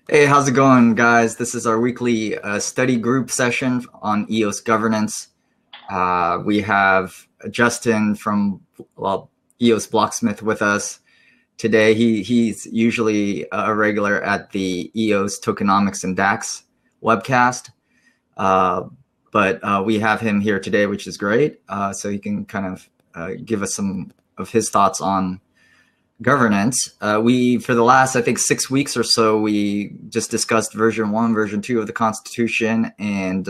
Hey, how's it going, guys? This is our weekly study group session on EOS governance. We have Justin from EOS Blocksmith with us today. He's usually a regular at the EOS Tokenomics and DAX webcast, but we have him here today, which is great. So he can kind of give us some of his thoughts on governance. For the last, I think, 6 weeks or so, we just discussed version 1, version 2 of the Constitution, and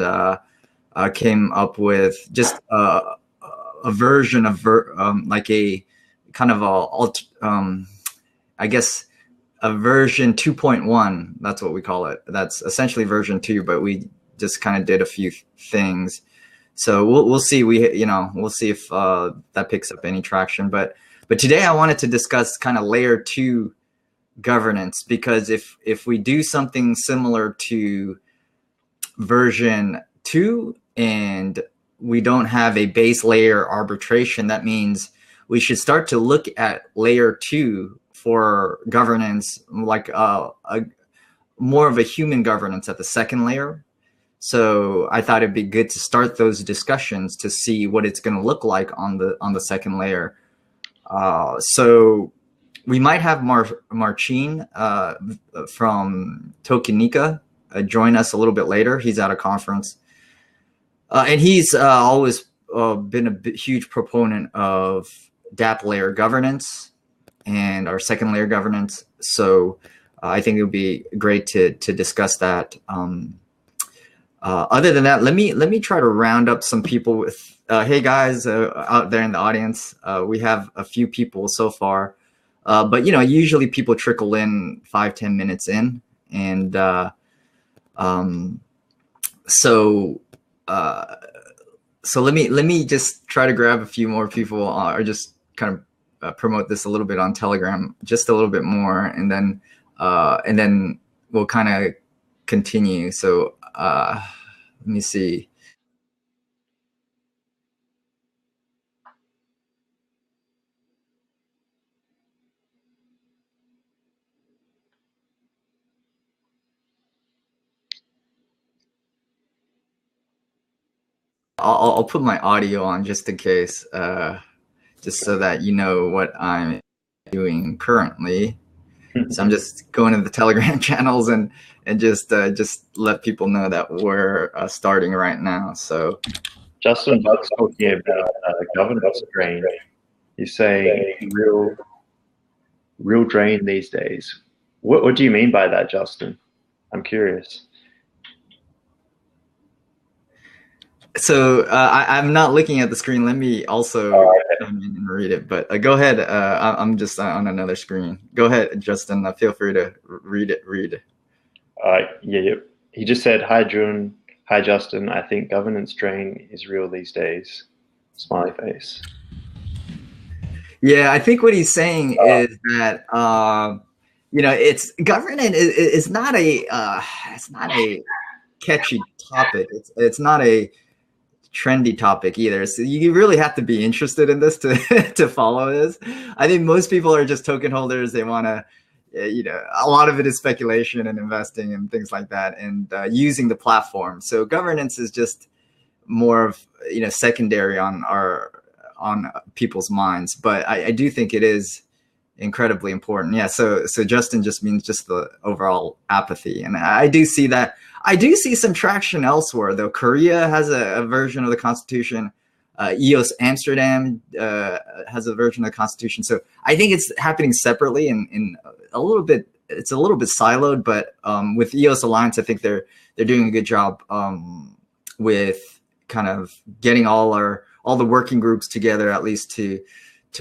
came up with just a version of like a kind of I guess a version 2.1. That's what we call it. That's essentially version 2, but we just kind of did a few things. So we'll see. We'll see if that picks up any traction, But today I wanted to discuss kind of layer 2 governance, because if we do something similar to version 2 and we don't have a base layer arbitration, that means we should start to look at layer 2 for governance, like more of a human governance at the second layer. So I thought it'd be good to start those discussions to see what it's going to look like on the second layer. So we might have Marcin from Tokenika join us a little bit later. He's at a conference. And he's always been a huge proponent of DApp layer governance and our second layer governance. So I think it would be great to discuss that. Other than that, let me try to round up some people with hey guys out there in the audience. We have a few people so far, but usually people trickle in 5-10 minutes in, and so let me just try to grab a few more people, or just kind of promote this a little bit on Telegram, just a little bit more, and then we'll kind of continue. So let me see. I'll put my audio on just in case, just so that you know what I'm doing currently. So I'm just going to the Telegram channels and just let people know that we're starting right now. So Justin Buck's talking about governance drain. You say real drain these days. What do you mean by that, Justin? I'm curious. So I'm not looking at the screen. Let me also read it. But go ahead. I'm just on another screen. Go ahead, Justin. Feel free to read it. Yeah. He just said, "Hi, Jun. Hi, Justin. I think governance drain is real these days." Smiley face. Yeah, I think what he's saying is that it's governance is not a catchy topic. It's not a trendy topic either. So you really have to be interested in this to to follow this. I think most people are just token holders. They want to, a lot of it is speculation and investing and things like that, and using the platform. So governance is just more of secondary on people's minds. But I do think it is incredibly important. Yeah. So Justin just means just the overall apathy, and I do see that. I do see some traction elsewhere, though. Korea has a version of the Constitution. EOS Amsterdam has a version of the Constitution. So I think it's happening separately and a little bit. It's a little bit siloed, but with EOS Alliance, I think they're doing a good job with kind of getting all the working groups together, at least to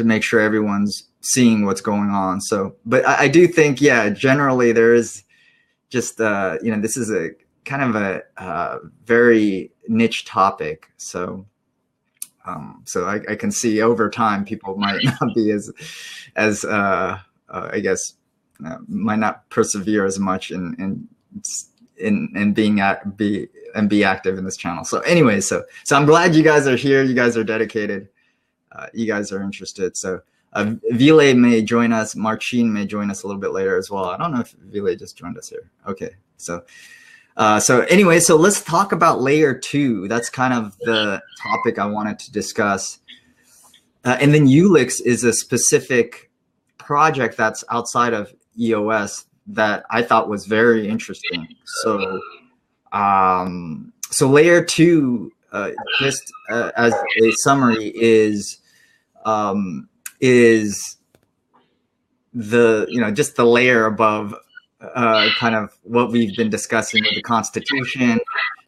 make sure everyone's seeing what's going on. So, but I do think, yeah, generally there is just this is a kind of a very niche topic. So I can see over time people might not be as I guess might not persevere as much in being be active in this channel. So anyway, so I'm glad you guys are here. You guys are dedicated. You guys are interested. So Ville may join us. Marcin may join us a little bit later as well. I don't know if Ville just joined us here. Okay, so anyway, so let's talk about layer 2. That's kind of the topic I wanted to discuss. And then ULEX is a specific project that's outside of EOS that I thought was very interesting. So, so layer 2, just as a summary, is the, just the layer above kind of what we've been discussing with the Constitution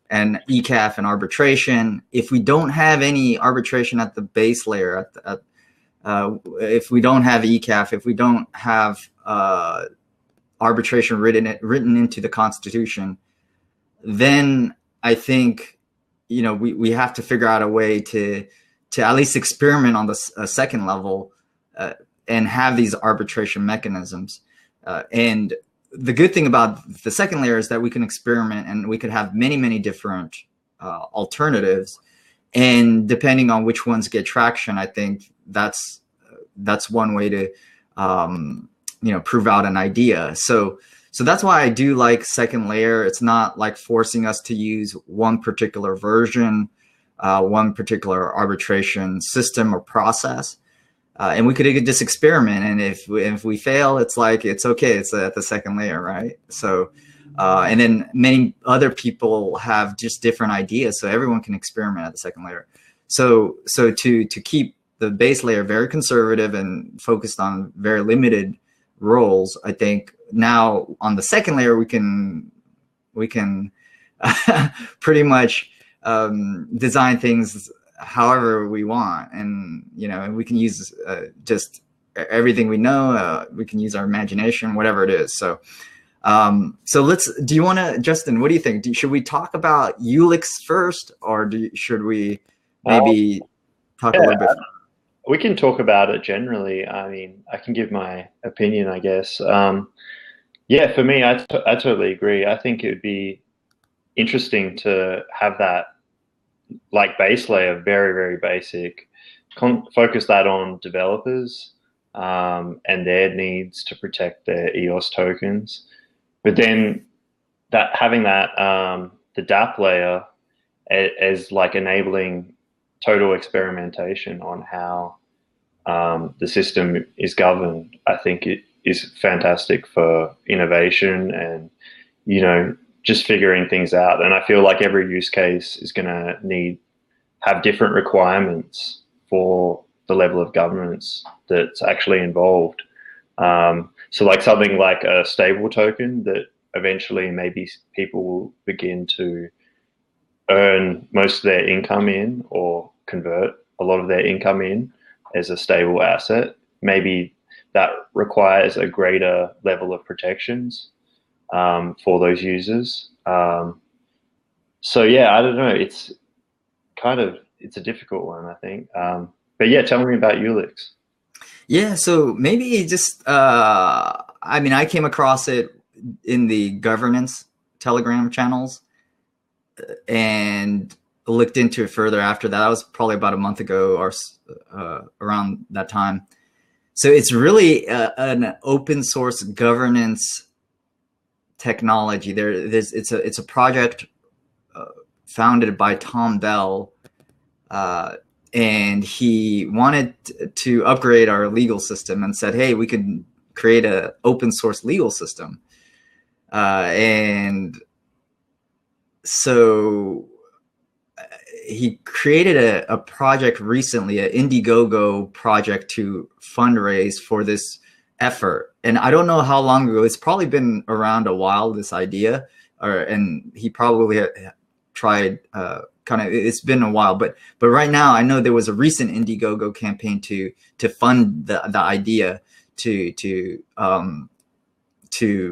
and ECAF and arbitration. If we don't have any arbitration at the base layer, if we don't have ECAF, if we don't have arbitration written into the Constitution, then I think we have to figure out a way to at least experiment on the second level and have these arbitration mechanisms. And the good thing about the second layer is that we can experiment and we could have many different alternatives. And depending on which ones get traction, I think that's one way to prove out an idea. So that's why I do like second layer. It's not like forcing us to use one particular version, one particular arbitration system or process. And we could just experiment, and if we fail, it's like, it's okay, it's at the second layer, right? So, and then many other people have just different ideas, so everyone can experiment at the second layer. So to keep the base layer very conservative and focused on very limited roles, I think now on the second layer we can pretty much design things however we want, and we can use just everything we know. We can use our imagination, whatever it is. So do you want to, Justin, what do you think? Should we talk about ULEX first, or should we maybe talk a little bit? We can talk about it generally. I mean, I can give my opinion, I guess. Yeah, for me, I totally agree. I think it would be interesting to have that like base layer, very basic, focus that on developers and their needs to protect their EOS tokens. But then having that the DApp layer as like enabling total experimentation on how the system is governed, I think it is fantastic for innovation and just figuring things out. And I feel like every use case is going to have different requirements for the level of governance that's actually involved. So like something like a stable token that eventually maybe people will begin to earn most of their income in, or convert a lot of their income in as a stable asset. Maybe that requires a greater level of protections for those users. So yeah, I don't know. It's a difficult one, I think. But yeah, tell me about ULEX. Yeah, so maybe just, I mean, I came across it in the Goverance Telegram channels and looked into it further after that. That was probably about a month ago or around that time. So it's really an open source governance technology. It's a project founded by Tom Bell, and he wanted to upgrade our legal system and said, hey, we could create an open source legal system. And so he created a project recently, an Indiegogo project, to fundraise for this effort. And I don't know how long ago. It's probably been around a while, this idea, and he probably tried it's been a while, but right now I know there was a recent Indiegogo campaign to fund the idea to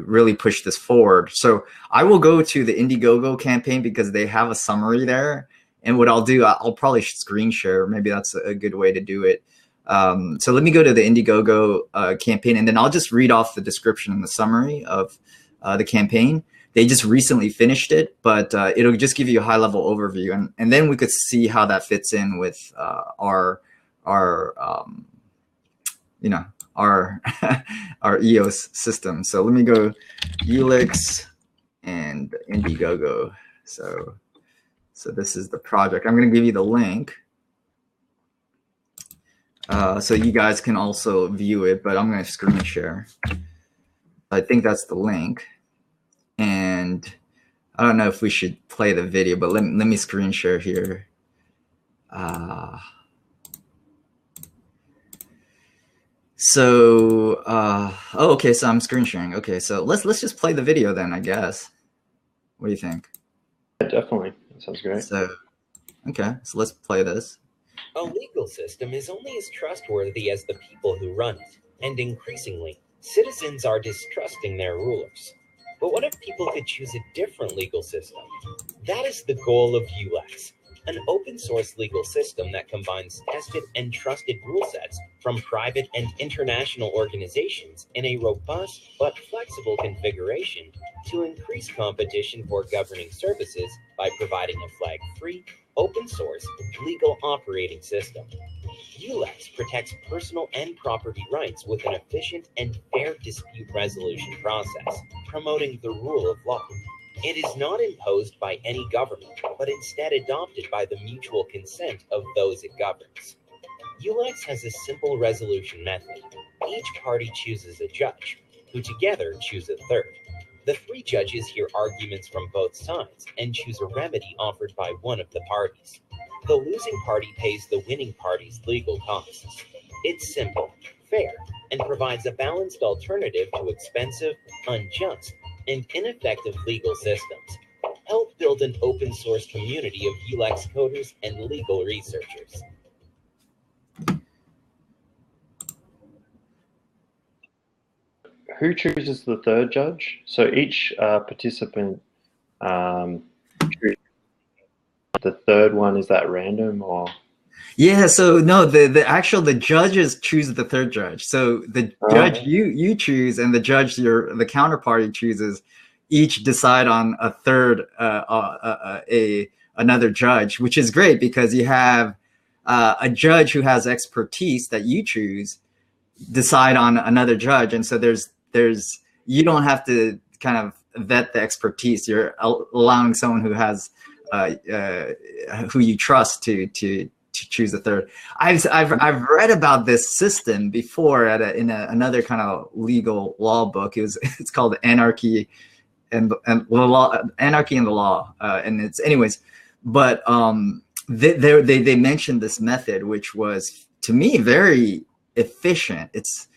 really push this forward. So I will go to the Indiegogo campaign because they have a summary there. And what I'll do, I'll probably screen share. Maybe that's a good way to do it. So let me go to the Indiegogo campaign, and then I'll just read off the description and the summary of the campaign. They just recently finished it, but it'll just give you a high-level overview, and then we could see how that fits in with our you know, our our EOS system. So let me go ULEX and Indiegogo. So this is the project. I'm going to give you the link. So you guys can also view it, but I'm going to screen share. I think that's the link. And I don't know if we should play the video, but let me screen share here. Oh, okay, so I'm screen sharing. Okay, so let's just play the video then, I guess. What do you think? Yeah, definitely. That sounds great. So, okay, so let's play this. A legal system is only as trustworthy as the people who run it, and increasingly, citizens are distrusting their rulers. But what if people could choose a different legal system? That is the goal of ULEX, an open source legal system that combines tested and trusted rule sets from private and international organizations in a robust but flexible configuration to increase competition for governing services by providing a flag-free, open source, legal operating system. ULEX protects personal and property rights with an efficient and fair dispute resolution process, promoting the rule of law. It is not imposed by any government, but instead adopted by the mutual consent of those it governs. ULEX has a simple resolution method. Each party chooses a judge, who together choose a third. The three judges hear arguments from both sides and choose a remedy offered by one of the parties. The losing party pays the winning party's legal costs. It's simple, fair, and provides a balanced alternative to expensive, unjust, and ineffective legal systems. Help build an open source community of ULEX coders and legal researchers. Who chooses the third judge? So each participant chooses the third one. Is that random or? Yeah, so no, the judges choose the third judge. So the judge you choose and the judge the counterparty chooses each decide on a third another judge, which is great because you have a judge who has expertise that you choose decide on another judge, and so there's you don't have to kind of vet the expertise. You're allowing someone who has who you trust to choose a third. I've read about this system before in another kind of legal law book. It's called Anarchy and the Law, Anarchy and the Law, and it's anyways. But they mentioned this method, which was to me very efficient. It's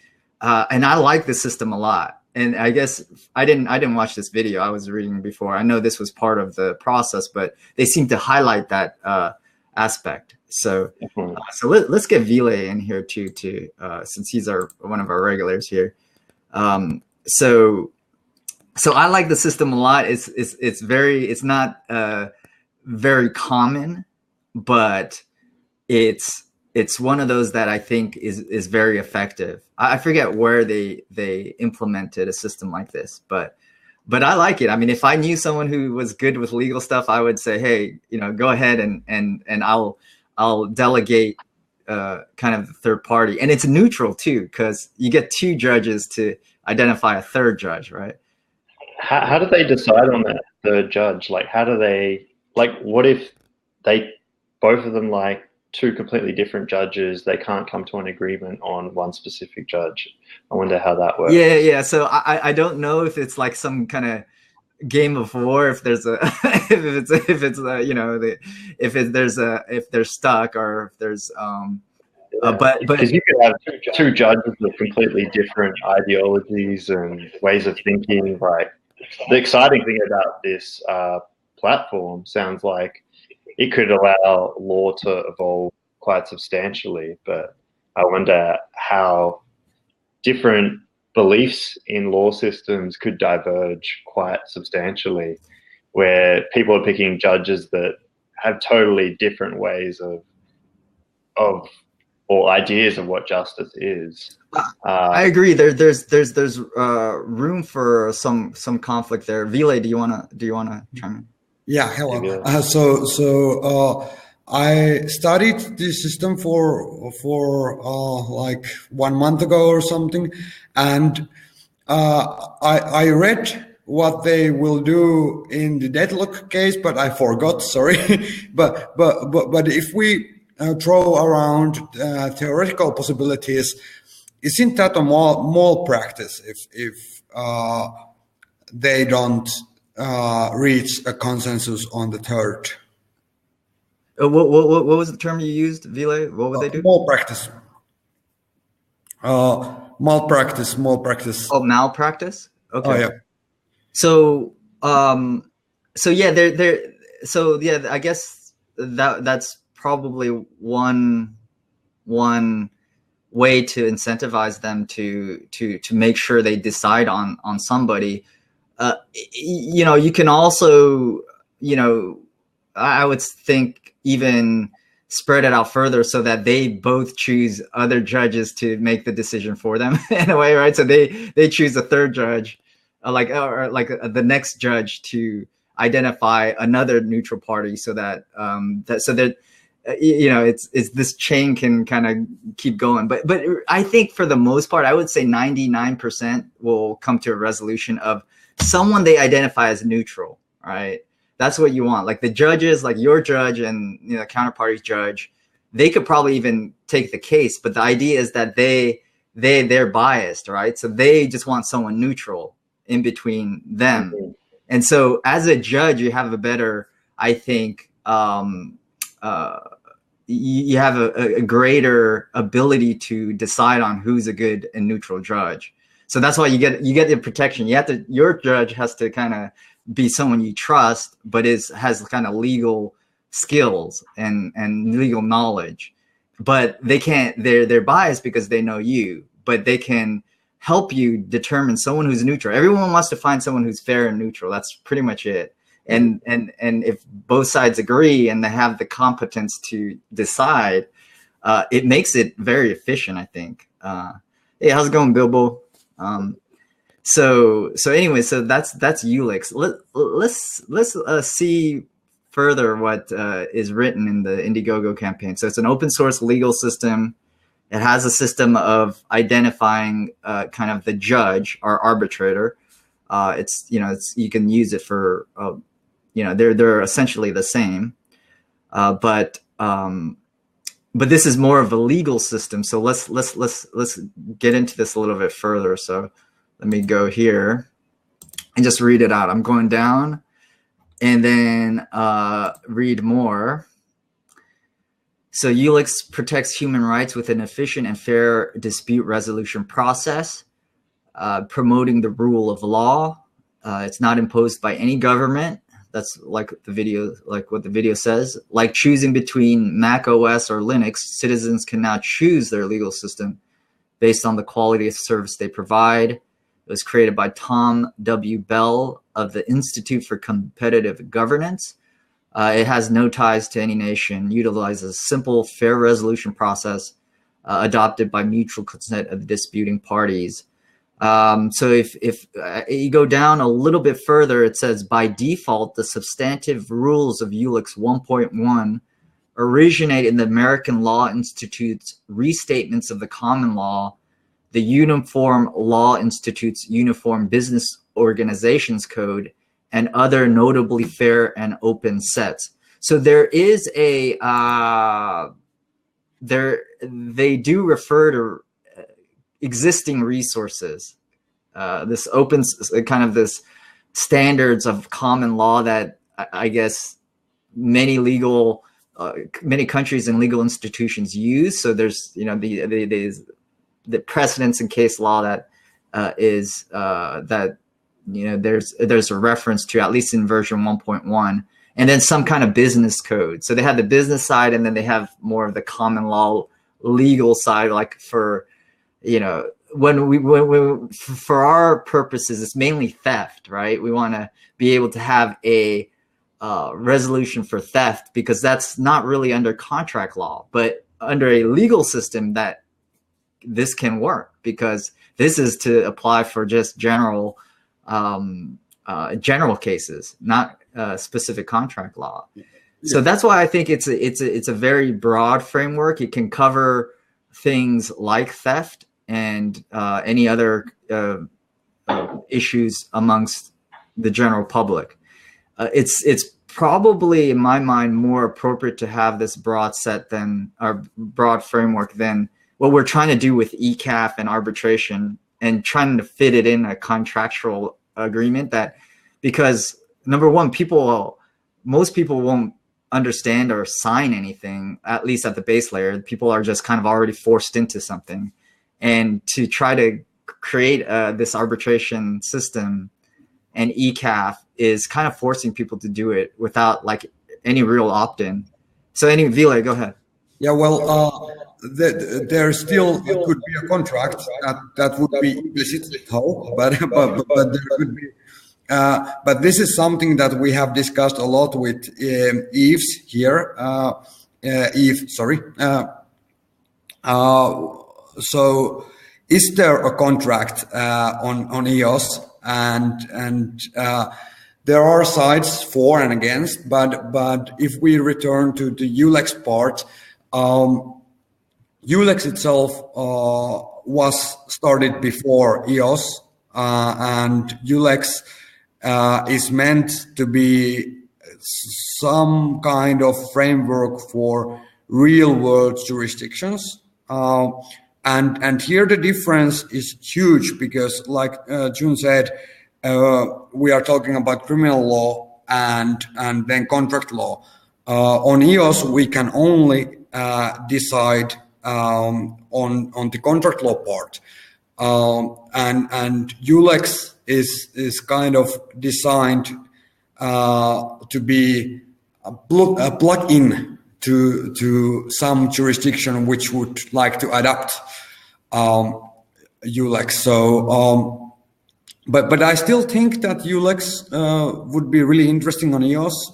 and I like the system a lot. And I guess I didn't watch this video. I was reading before. I know this was part of the process, but they seem to highlight that aspect. So let's get Ville in here too, since he's one of our regulars here. So I like the system a lot. It's not very common, but it's one of those that I think is very effective. I forget where they implemented a system like this, but I like it. I mean, if I knew someone who was good with legal stuff, I would say, hey, go ahead and I'll delegate kind of the third party. And it's neutral too, because you get two judges to identify a third judge, right? How do they decide on that third judge? Like, how do they, like, what if they, both of them, like, two completely different judges, they can't come to an agreement on one specific judge? I wonder how that works. Yeah. So I don't know if it's like some kind of game of war, if there's a if they're stuck, or if there's but because you could have two judges with completely different ideologies and ways of thinking. Like, the exciting thing about this platform sounds like it could allow law to evolve quite substantially, but I wonder how different beliefs in law systems could diverge quite substantially, where people are picking judges that have totally different ways of or ideas of what justice is. I agree. There's room for some conflict there. Ville, do you wanna chime in? Yeah, hello. I studied this system for like 1 month ago or something, and I read what they will do in the deadlock case, but I forgot. Sorry, but if we throw around theoretical possibilities, isn't that a malpractice if they don't reach a consensus on the third? What was the term you used, Ville? What would they do? Malpractice. Malpractice. Oh, malpractice. Okay. Oh yeah. So so yeah, so yeah, I guess that's probably one way to incentivize them to make sure they decide on somebody. You know, you can also, you know, I would think even spread it out further so that they both choose other judges to make the decision for them in a way, right? So they choose a third judge, the next judge to identify another neutral party, so that you know, it's this chain can kind of keep going. But I think for the most part, I would say 99% will come to a resolution of someone they identify as neutral, right? That's what you want. Like the judges, like your judge and, you know, counterparty's judge, they could probably even take the case, but the idea is that they're biased, right? So they just want someone neutral in between them. Mm-hmm. And so as a judge, you have a better, I think, you have a greater ability to decide on who's a good and neutral judge. So that's why you get the protection. Your judge has to kind of be someone you trust, but has kind of legal skills and legal knowledge. But they can't, they're biased because they know you, but they can help you determine someone who's neutral. Everyone wants to find someone who's fair and neutral. That's pretty much it. And if both sides agree and they have the competence to decide, it makes it very efficient, I think. Hey, how's it going, Bilbo? So anyway, so that's ULEX. Let's see further what is written in the Indiegogo campaign. So it's an open source legal system. It has a system of identifying kind of the judge or arbitrator. You can use it for they're essentially the same, but this is more of a legal system. So let's get into this a little bit further. So let me go here and just read it out. I'm going down and then read more. So ULEX protects human rights with an efficient and fair dispute resolution process, promoting the rule of law. It's not imposed by any government. That's like what the video says. Like choosing between Mac OS or Linux, citizens can now choose their legal system based on the quality of service they provide. It was created by Tom W. Bell of the Institute for Competitive Governance. It has no ties to any nation, utilizes a simple, fair resolution process adopted by mutual consent of the disputing parties. So if you go down a little bit further, it says, by default, the substantive rules of ULEX 1.1 originate in the American Law Institute's restatements of the common law, the Uniform Law Institute's Uniform Business Organizations Code, and other notably fair and open sets. So there is they do refer to existing resources, this opens kind of this standards of common law that I guess many countries and legal institutions use. So there's the precedents in case law that there's a reference to, at least in version 1.1, and then some kind of business code. So they have the business side, and then they have more of the common law legal side, like for for our purposes, it's mainly theft, right? We want to be able to have a resolution for theft because that's not really under contract law, but under a legal system that this can work, because this is to apply for just general cases, not specific contract law. So that's why I think it's a very broad framework. It can cover things like theft and any other issues amongst the general public. It's probably, in my mind, more appropriate to have this broad set than our broad framework than what we're trying to do with ECAF and arbitration, and trying to fit it in a contractual agreement. That, because number one, most people won't understand or sign anything, at least at the base layer. People are just kind of already forced into something, and to try to create this arbitration system and ECAF is kind of forcing people to do it without like any real opt-in. So Ville, go ahead. Yeah, well, there still could be a contract that would be implicit, but there could be. But this is something that we have discussed a lot with Yves here. Yves, sorry. So, is there a contract on EOS? And there are sides for and against, but if we return to the ULEX part, ULEX itself was started before EOS, and ULEX is meant to be some kind of framework for real world jurisdictions. And here the difference is huge, because like Jun said, we are talking about criminal law and then contract law. On EOS, we can only decide on the contract law part. And ULEX is kind of designed to be a plug-in to some jurisdiction which would like to adapt ULEX. So, but I still think that ULEX would be really interesting on EOS.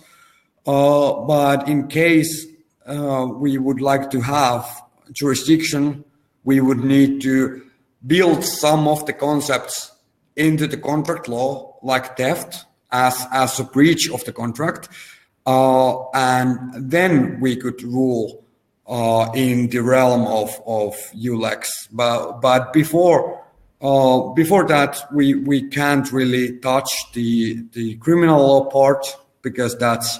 But in case we would like to have jurisdiction, we would need to build some of the concepts into the contract law, like theft as a breach of the contract. And then we could rule in the realm of ULEX. But before that, we can't really touch the criminal law part, because that's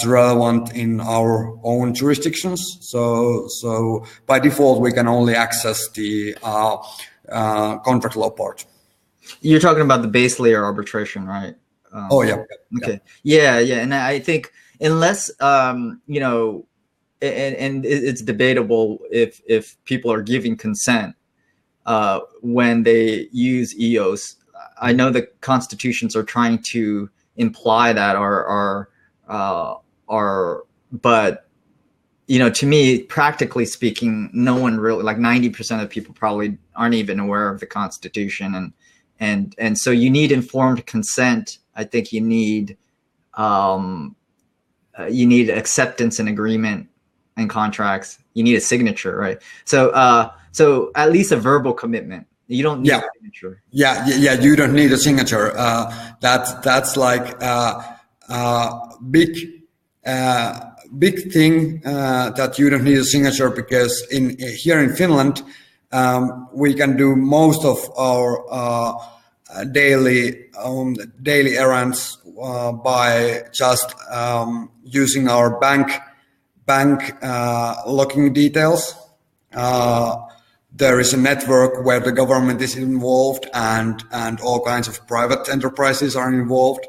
relevant in our own jurisdictions. So by default, we can only access the contract law part. You're talking about the base layer arbitration, right? Oh yeah. Okay. Yeah. And I think unless you know, and it's debatable if people are giving consent when they use EOS. I know the constitutions are trying to imply that, but you know, to me, practically speaking, no one really, like 90% of people probably aren't even aware of the Constitution, and so you need informed consent. I think you need acceptance and agreement and contracts. You need a signature, right? So at least a verbal commitment. You don't need a signature. Yeah. You don't need a signature. That's like big thing that you don't need a signature, because here in Finland we can do most of our daily errands by just using our bank login details. There is a network where the government is involved, and all kinds of private enterprises are involved,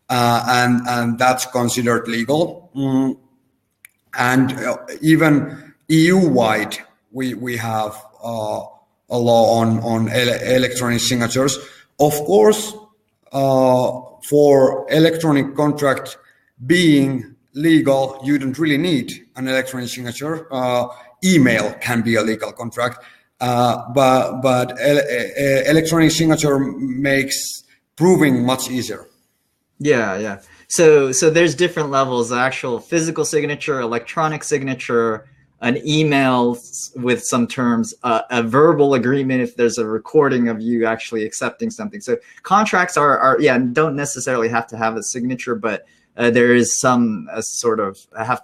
and that's considered legal. And even EU-wide, we have a law on electronic signatures. Of course, for electronic contract being legal, you don't really need an electronic signature. Email can be a legal contract, but electronic signature makes proving much easier. Yeah. So there's different levels: the actual physical signature, electronic signature, an email with some terms, a verbal agreement if there's a recording of you actually accepting something. So contracts are don't necessarily have to have a signature, but there is some sort of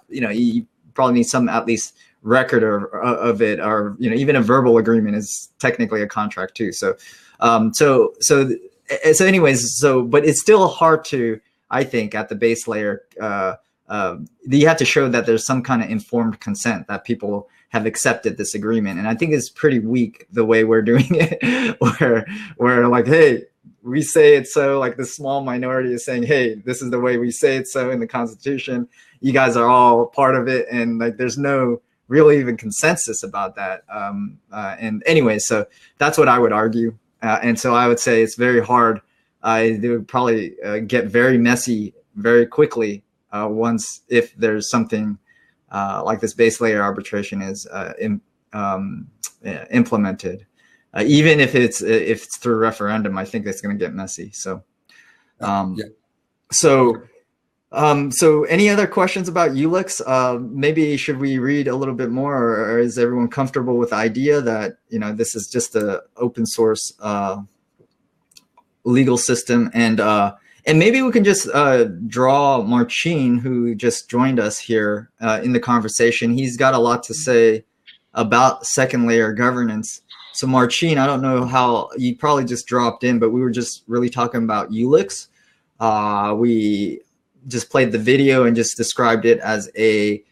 you probably need some at least record of it, or even a verbal agreement is technically a contract too. So anyways, but it's still hard to, I think, at the base layer, you have to show that there's some kind of informed consent, that people have accepted this agreement. And I think it's pretty weak the way we're doing it, where like, hey, we say it so, like the small minority is saying, hey, this is the way we say it so in the Constitution. You guys are all part of it. And like, there's no really even consensus about that. And anyway, so that's what I would argue. And so I would say it's very hard. It would probably get very messy very quickly if there's something like this base layer arbitration is implemented. Even if it's through referendum, I think it's going to get messy. So, so any other questions about ULEX? Maybe should we read a little bit more, or is everyone comfortable with the idea that this is just an open source legal system? And maybe we can just draw Marcin, who just joined us here in the conversation. He's got a lot to say about second layer governance. So Marcin, I don't know how you probably just dropped in, but we were just really talking about ULEX. We just played the video and just described it as a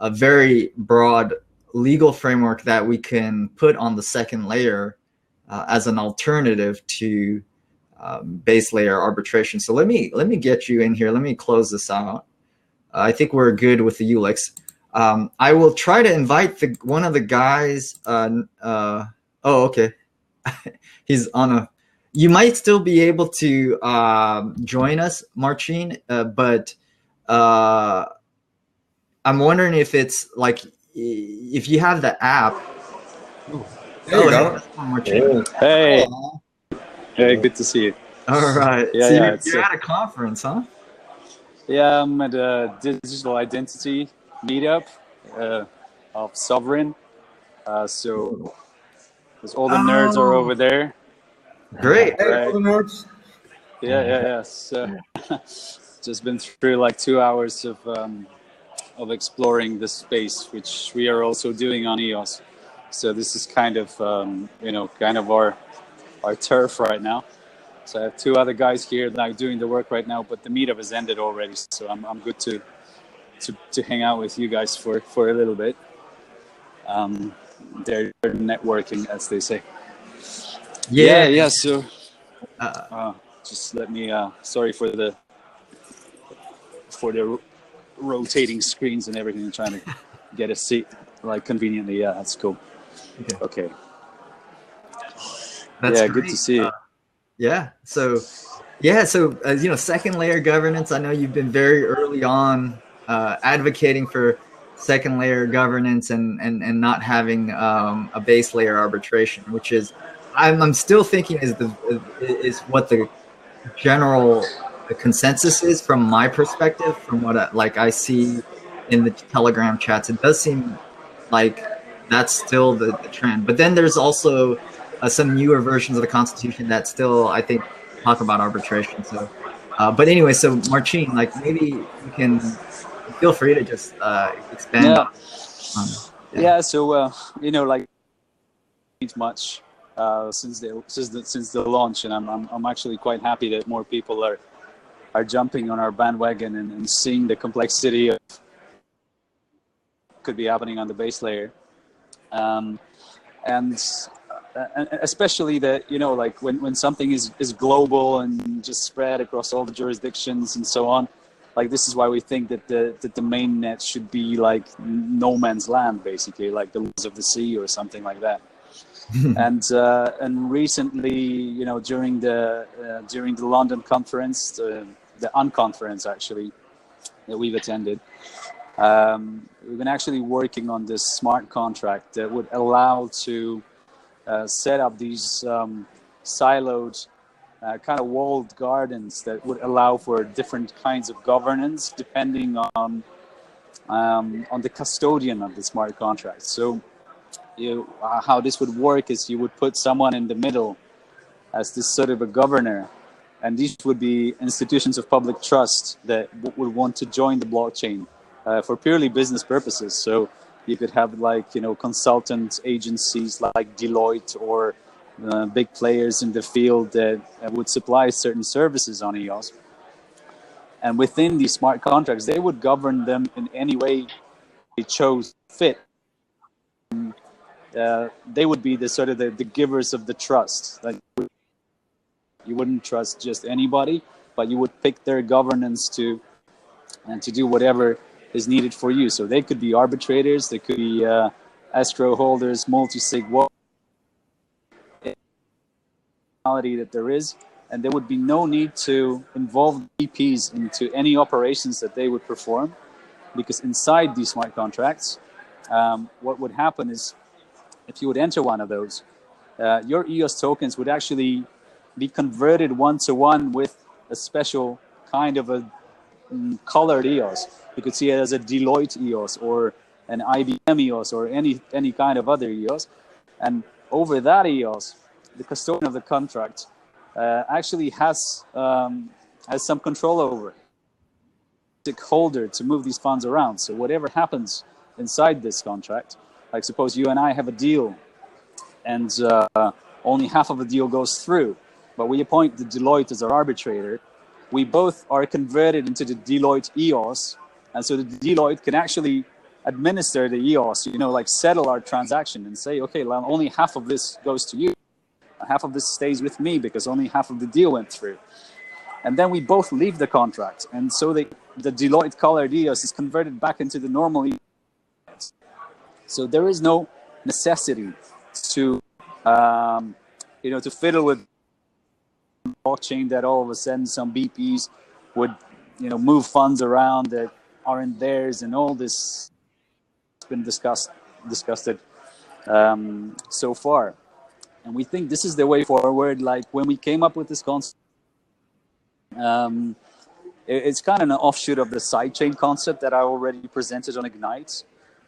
very broad legal framework that we can put on the second layer as an alternative to base layer arbitration. So let me get you in here. Let me close this out. I think we're good with the ULEX. I will try to invite one of the guys. Oh, okay. He's on a. You might still be able to join us, Marcin, but I'm wondering if it's like if you have the app. There you go. Marcin. Hey. Hey, good to see you. All right. Yeah, so you're at a conference, huh? Yeah, I'm at a digital identity meetup of Sovereign. So all the nerds are over there. Great. Hey, all the nerds. Yeah. So just been through like 2 hours of exploring this space, which we are also doing on EOS. So this is kind of kind of our turf right now. So I have 2 other guys here like doing the work right now, but the meetup has ended already. So I'm good to hang out with you guys for a little bit. They're networking, as they say. Yeah. So just let me. Sorry for the rotating screens and everything. And trying to get a seat like conveniently. Yeah, that's cool. Okay. That's great. Good to see you. So second layer governance. I know you've been very early on advocating for second layer governance and not having a base layer arbitration, which is I'm still thinking is what the general consensus is from my perspective, from what I see in the Telegram chats. It does seem like that's still the trend, but then there's also some newer versions of the Constitution that still, I think, talk about arbitration. So, but anyway, so Marcin, like maybe you can feel free to just expand. So like much since the launch, and I'm actually quite happy that more people are jumping on our bandwagon and seeing the complexity of could be happening on the base layer, and especially that like when something is global and just spread across all the jurisdictions and so on. Like this is why we think that the main net should be like no man's land, basically, like the laws of the sea or something like that. and recently, during the London conference, the unconference actually that we've attended, we've been actually working on this smart contract that would allow to set up these siloed kind of walled gardens that would allow for different kinds of governance depending on the custodian of the smart contract. So how this would work is you would put someone in the middle as this sort of a governor, And these would be institutions of public trust that would want to join the blockchain for purely business purposes. So you could have like, you know, consultant agencies like Deloitte or big players in the field that would supply certain services on EOS. And within these smart contracts, they would govern them in any way they chose fit. They would be the sort of the givers of the trust. Like, you wouldn't trust just anybody, but you would pick their governance to do whatever is needed for you. So they could be arbitrators, they could be escrow holders, multi-sig, that there is, and there would be no need to involve VPs into any operations that they would perform, because inside these smart contracts, what would happen is, if you would enter one of those, your EOS tokens would actually be converted one-to-one with a special kind of a colored EOS. You could see it as a Deloitte EOS or an IBM EOS or any kind of other EOS. And over that EOS, the custodian of the contract actually has some control over it. The holder to move these funds around. So whatever happens inside this contract, like suppose you and I have a deal and only half of the deal goes through, but we appoint the Deloitte as our arbitrator, we both are converted into the Deloitte EOS, and so the Deloitte can actually administer the EOS, you know, like settle our transaction and say, okay, well, only half of this goes to you, half of this stays with me because only half of the deal went through. And then we both leave the contract, and so the Deloitte colored EOS is converted back into the normal EOS. So there is no necessity to, to fiddle with blockchain that all of a sudden some BPs would, move funds around that aren't theirs, and all this has been discussed so far. And we think this is the way forward. Like when we came up with this concept, it's kind of an offshoot of the sidechain concept that I already presented on Ignite.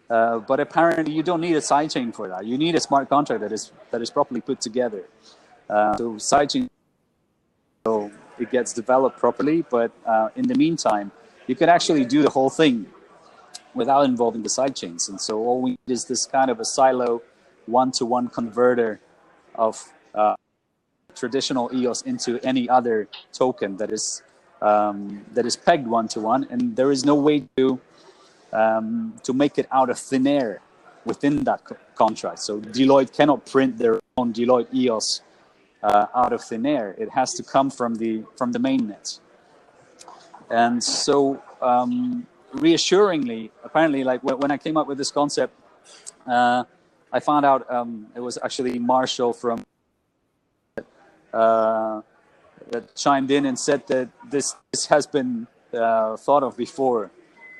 But apparently you don't need a sidechain for that. You need a smart contract that is properly put together. So sidechain, so it gets developed properly, but in the meantime, you can actually do the whole thing without involving the sidechains. And so all we need is this kind of a silo one-to-one converter of traditional EOS into any other token that is pegged one-to-one, and there is no way to make it out of thin air within that contract. So Deloitte cannot print their own Deloitte EOS out of thin air. It has to come from the mainnet. And so reassuringly, apparently, like when I came up with this concept, I found out it was actually Marshall from that chimed in and said that this has been thought of before,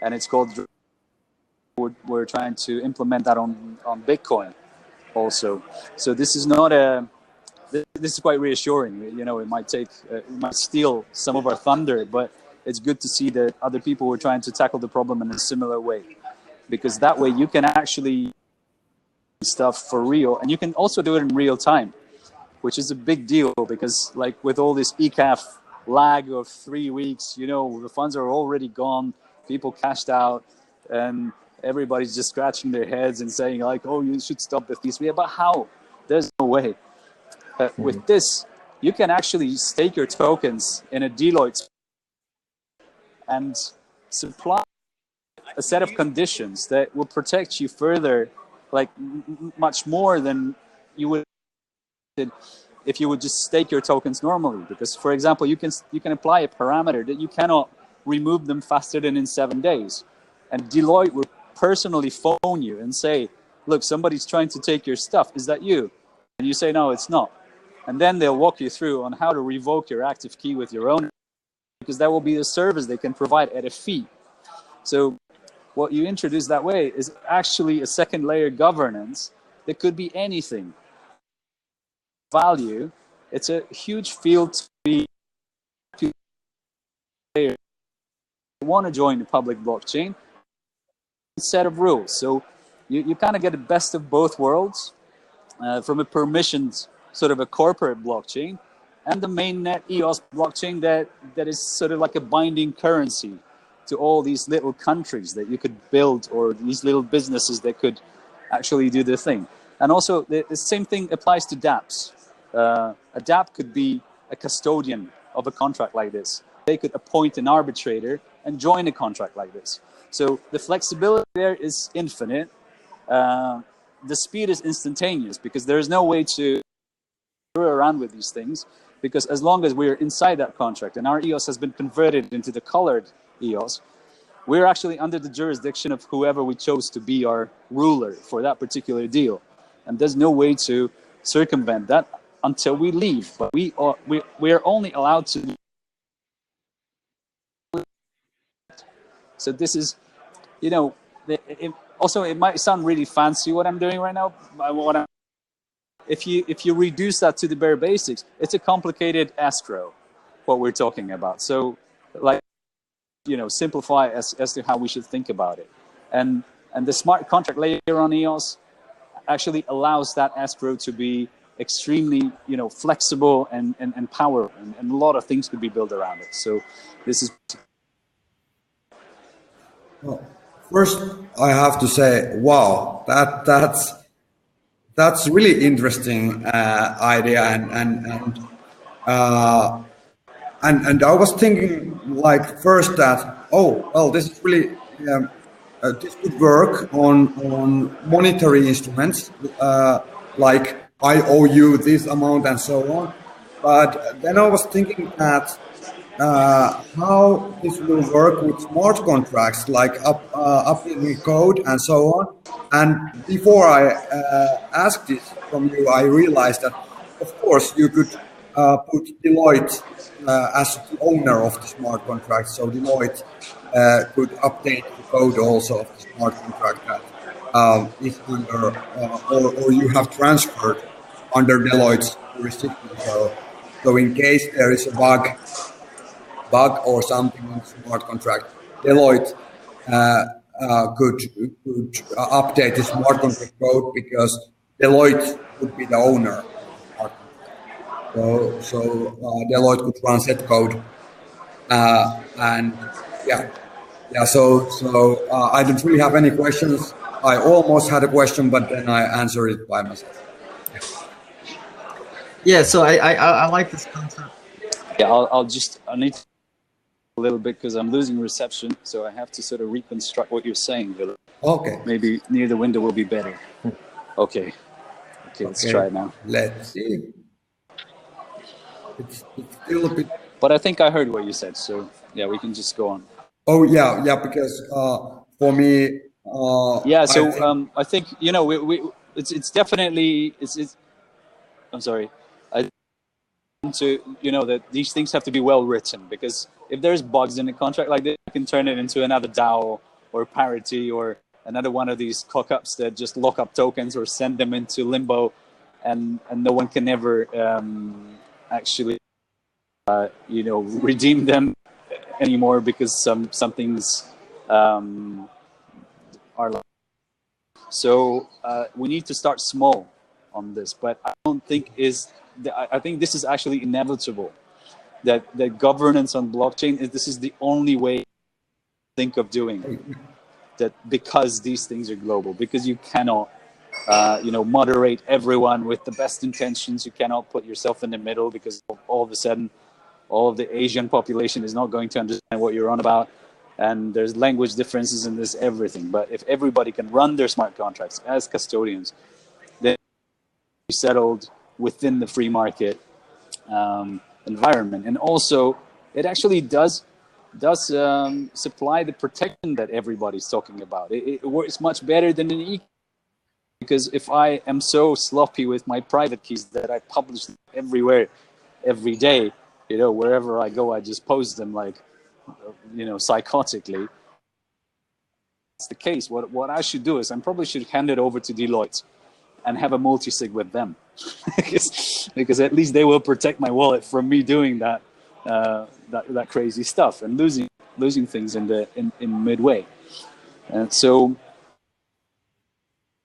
and it's called. We're trying to implement that on Bitcoin also. So this is not this is quite reassuring. It might steal some of our thunder, but it's good to see that other people were trying to tackle the problem in a similar way, because that way you can actually stuff for real, and you can also do it in real time, which is a big deal, because like with all this ECAF lag of 3 weeks, the funds are already gone, people cashed out, and everybody's just scratching their heads and saying like, oh, you should stop the fees. But how? There's no way. With this, you can actually stake your tokens in a Deloitte and supply a set of conditions that will protect you further, like much more than you would if you would just stake your tokens normally. Because, for example, you can apply a parameter that you cannot remove them faster than in 7 days, and Deloitte will personally phone you and say, look, somebody's trying to take your stuff. Is that you? And you say, no, it's not. And then they'll walk you through on how to revoke your active key with your own, because that will be a service they can provide at a fee. So what you introduce that way is actually a second layer governance that could be anything. Value, it's a huge field to be want to join the public blockchain set of rules. So you kind of get the best of both worlds from a permissioned sort of a corporate blockchain, and the mainnet EOS blockchain that is sort of like a binding currency to all these little countries that you could build, or these little businesses that could actually do their thing. And also the same thing applies to dApps. A dApp could be a custodian of a contract like this. They could appoint an arbitrator and join a contract like this. So the flexibility there is infinite. The speed is instantaneous, because there is no way to screw around with these things, because as long as we're inside that contract and our EOS has been converted into the colored EOS, we're actually under the jurisdiction of whoever we chose to be our ruler for that particular deal. And there's no way to circumvent that until we leave. But we are only allowed to. So this is, you know, also it might sound really fancy what I'm doing right now. If you reduce that to the bare basics, it's a complicated escrow, what we're talking about. So, like, you know, simplify as to how we should think about it. And the smart contract layer on EOS actually allows that escrow to be extremely, you know, flexible and powerful, and a lot of things could be built around it. So this is. Well, first, I have to say, wow, that's really interesting idea, and I was thinking, like, first that, oh well, this is really this could work on monetary instruments, like I owe you this amount and so on. But then I was thinking that how this will work with smart contracts, like updating code and so on. And before I asked this from you, I realized that, of course, you could put Deloitte as the owner of the smart contract. So Deloitte could update the code also of the smart contract that is under, or you have transferred under Deloitte's jurisdiction. So in case there is a bug or something in the smart contract, Deloitte could update the smart contract code, because Deloitte would be the owner of the smart contract. So Deloitte could run set code, and So I don't really have any questions. I almost had a question, but then I answered it by myself. Yeah, so I like this concept. Yeah, I need a little bit, because I'm losing reception, so I have to sort of reconstruct what you're saying, Ville. Okay. Maybe near the window will be better. Okay, let's try it now. Let's see. It's still a bit. But I think I heard what you said, so yeah, we can just go on. Oh yeah, because for me. I think, you know, it's definitely it's. I'm sorry. To, you know, that these things have to be well written, because if there's bugs in a contract like this, you can turn it into another DAO or parity or another one of these cock-ups that just lock up tokens or send them into limbo, and no one can ever actually you know, redeem them anymore, because some things are like. So we need to start small on this, but I don't think I think this is actually inevitable, that governance on blockchain this is the only way to think of doing it. That because these things are global, because you cannot you know, moderate everyone with the best intentions. You cannot put yourself in the middle, because all of a sudden all of the Asian population is not going to understand what you're on about, and there's language differences in this everything. But if everybody can run their smart contracts as custodians, then be settled within the free market environment. And also, it actually does supply the protection that everybody's talking about. It works much better than an e, because if I am so sloppy with my private keys that I publish them everywhere, every day, you know, wherever I go, I just post them like, you know, psychotically. That's the case. What I should do is I probably should hand it over to Deloitte and have a multi-sig with them, because at least they will protect my wallet from me doing that crazy stuff and losing things in midway. And so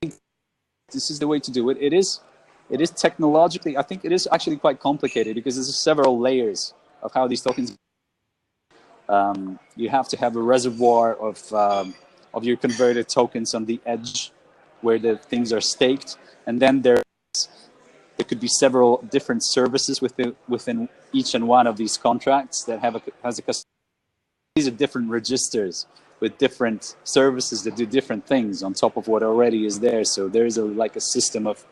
this is the way to do it. It is it is technologically, I think it is actually quite complicated because there's several layers of how these tokens. You have to have a reservoir of your converted tokens on the edge where the things are staked, and then there could be several different services within each and one of these contracts that has a custodian. These are different registers with different services that do different things on top of what already is there. So there is like a system of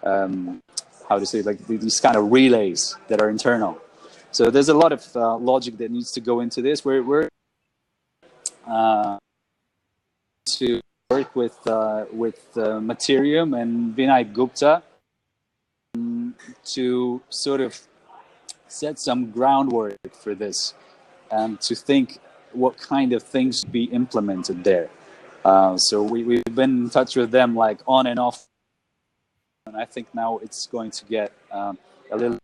how to say, like these kind of relays that are internal. So there's a lot of logic that needs to go into this. We're to work with Materium and Vinay Gupta to sort of set some groundwork for this and to think what kind of things to be implemented there. So we've been in touch with them like on and off, and I think now it's going to get a little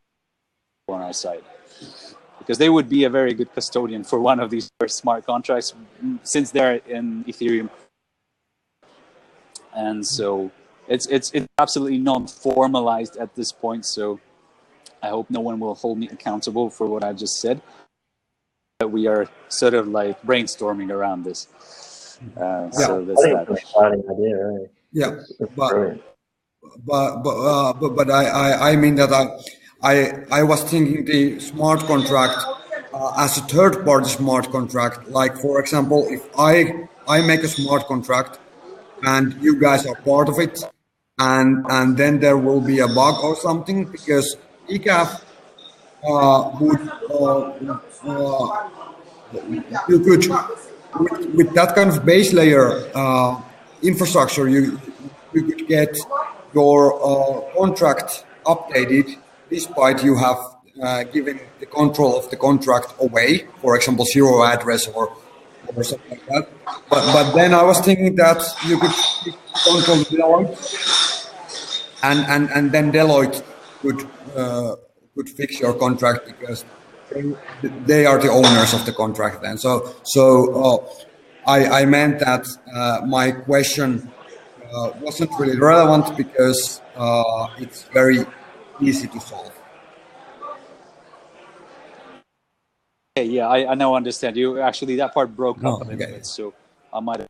on our side, because they would be a very good custodian for one of these smart contracts since they're in Ethereum. And so it's absolutely non-formalized at this point, so I hope no one will hold me accountable for what I just said. But we are sort of like brainstorming around this. So that's that. An exciting idea, right? Yeah, but I mean that I was thinking the smart contract as a third-party smart contract. Like, for example, if I make a smart contract and you guys are part of it, and then there will be a bug or something because ECAF would you could with that kind of base layer infrastructure you could get your contract updated despite you have given the control of the contract away, for example, zero address or something like that. But then I was thinking that you could control Deloitte, and then Deloitte could fix your contract because they are the owners of the contract then. So I meant that my question wasn't really relevant because it's very easy to solve. Yeah, I now understand. You actually, that part broke up a little bit, so I might have